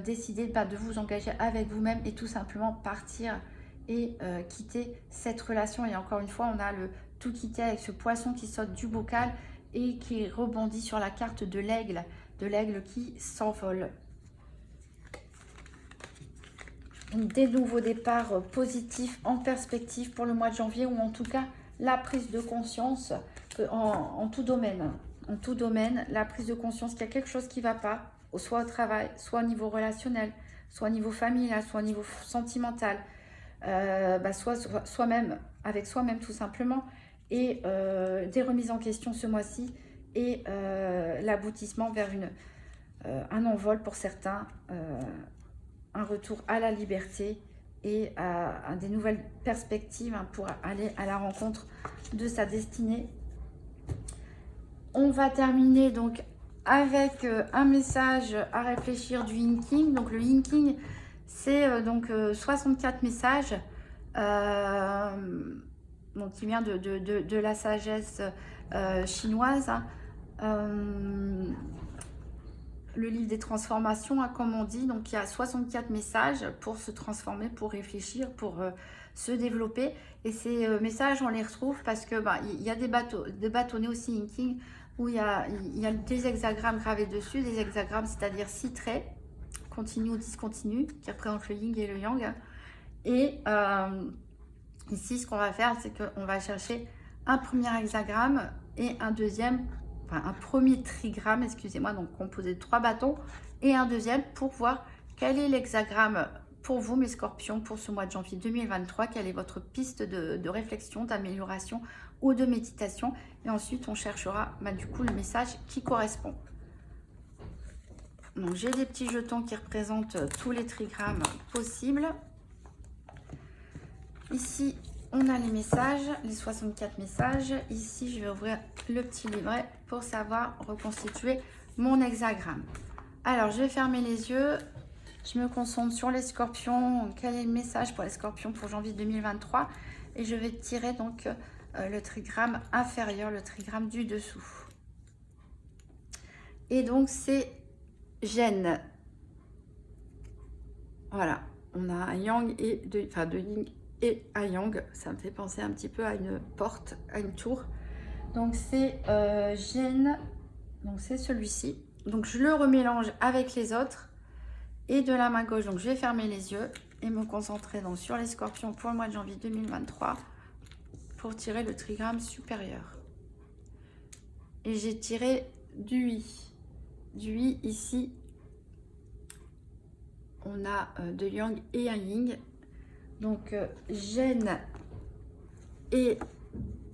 décider de vous engager avec vous-même et tout simplement partir et quitter cette relation. Et encore une fois, on a le tout quitter avec ce poisson qui saute du bocal et qui rebondit sur la carte de l'aigle qui s'envole. Donc, des nouveaux départs positifs en perspective pour le mois de janvier, ou en tout cas la prise de conscience en tout domaine. En tout domaine, la prise de conscience qu'il y a quelque chose qui ne va pas, soit au travail, soit au niveau relationnel, soit au niveau familial, soit au niveau sentimental, soit même avec soi-même tout simplement, et des remises en question ce mois-ci, et l'aboutissement vers un envol pour certains, un retour à la liberté et à des nouvelles perspectives pour aller à la rencontre de sa destinée. On va terminer donc avec un message à réfléchir du Yin King. Donc le Yin King, c'est 64 messages donc qui vient de la sagesse chinoise. Le livre des transformations, comme on dit. Donc il y a 64 messages pour se transformer, pour réfléchir, pour se développer. Et ces messages, on les retrouve parce que il y a des bâtonnets aussi Yin King où il y a des hexagrammes gravés dessus, des hexagrammes, c'est-à-dire 6 traits, continu ou discontinu, qui représentent le yin et le yang. Et ici, ce qu'on va faire, c'est qu'on va chercher un premier hexagramme et un deuxième, un premier trigramme, excusez-moi, donc composé de 3 bâtons, et un deuxième pour voir quel est l'hexagramme pour vous, mes scorpions, pour ce mois de janvier 2023, quelle est votre piste de réflexion, d'amélioration ou de méditation. Et ensuite, on cherchera du coup le message qui correspond. Donc, j'ai des petits jetons qui représentent tous les trigrammes possibles. Ici, on a les messages, les 64 messages. Ici, je vais ouvrir le petit livret pour savoir reconstituer mon hexagramme. Alors, je vais fermer les yeux. Je me concentre sur les scorpions. Quel est le message pour les scorpions pour janvier 2023? Et je vais tirer donc le trigramme inférieur, le trigramme du dessous. Et donc, c'est Gêne. Voilà. On a un yang et de yin et un yang. Ça me fait penser un petit peu à une porte, à une tour. Donc, c'est Gêne. Donc, c'est celui-ci. Donc, je le remélange avec les autres. Et de la main gauche, donc je vais fermer les yeux et me concentrer donc sur les scorpions pour le mois de janvier 2023 pour tirer le trigramme supérieur. Et j'ai tiré du i. Du i ici, on a de yang et un yin. Donc Gêne et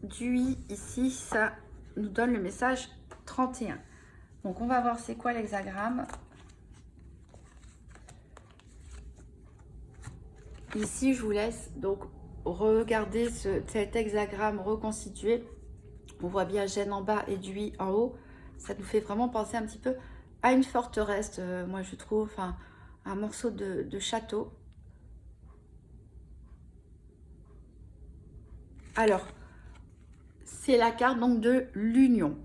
du i ici, ça nous donne le message 31. Donc on va voir c'est quoi l'hexagramme. Ici, je vous laisse donc regarder cet hexagramme reconstitué. On voit bien Gêne en bas et du i en haut. Ça nous fait vraiment penser un petit peu à une forteresse, moi je trouve, un morceau de château. Alors, c'est la carte donc de l'union.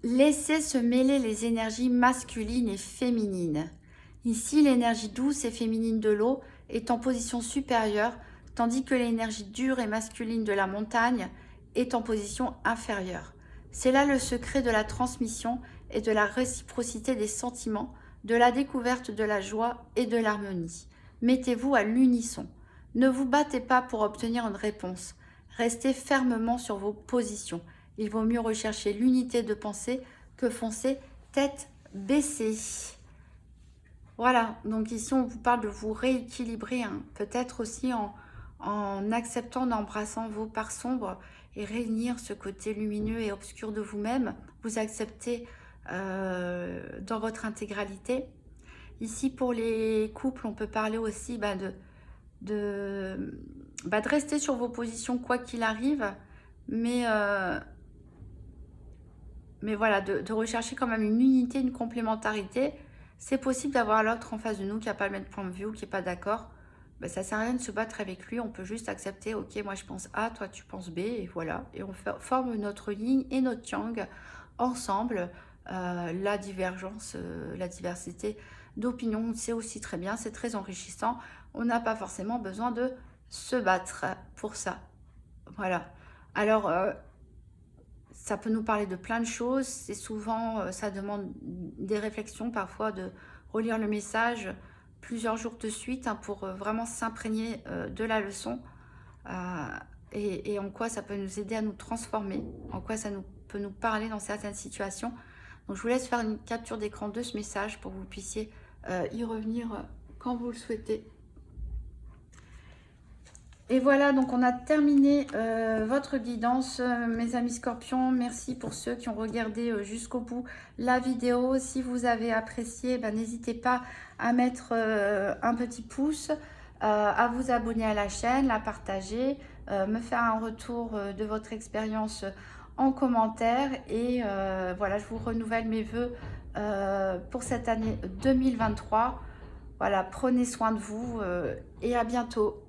Laissez se mêler les énergies masculines et féminines. Ici, l'énergie douce et féminine de l'eau est en position supérieure, tandis que l'énergie dure et masculine de la montagne est en position inférieure. C'est là le secret de la transmission et de la réciprocité des sentiments, de la découverte de la joie et de l'harmonie. Mettez-vous à l'unisson. Ne vous battez pas pour obtenir une réponse. Restez fermement sur vos positions. Il vaut mieux rechercher l'unité de pensée que foncer tête baissée. Voilà, donc ici on vous parle de vous rééquilibrer, hein. Peut-être aussi en acceptant, en embrassant vos parts sombres et réunir ce côté lumineux et obscur de vous-même. Vous acceptez dans votre intégralité. Ici pour les couples, on peut parler aussi de rester sur vos positions quoi qu'il arrive, mais voilà, de rechercher quand même une unité, une complémentarité. C'est possible d'avoir l'autre en face de nous qui n'a pas le même point de vue ou qui n'est pas d'accord. Ben, ça ne sert à rien de se battre avec lui. On peut juste accepter, ok, moi je pense A, toi tu penses B, et voilà. Et on forme notre yin et notre yang ensemble. La divergence, la diversité d'opinion, c'est aussi très bien, c'est très enrichissant. On n'a pas forcément besoin de se battre pour ça. Voilà. Alors, ça peut nous parler de plein de choses. C'est souvent, ça demande des réflexions, parfois de relire le message plusieurs jours de suite, hein, pour vraiment s'imprégner de la leçon et en quoi ça peut nous aider à nous transformer, en quoi ça peut nous parler dans certaines situations. Donc je vous laisse faire une capture d'écran de ce message pour que vous puissiez y revenir quand vous le souhaitez. Et voilà, donc on a terminé votre guidance, mes amis scorpions. Merci pour ceux qui ont regardé jusqu'au bout la vidéo. Si vous avez apprécié, n'hésitez pas à mettre un petit pouce, à vous abonner à la chaîne, la partager, me faire un retour de votre expérience en commentaire. Et voilà, je vous renouvelle mes vœux pour cette année 2023. Voilà, prenez soin de vous et à bientôt.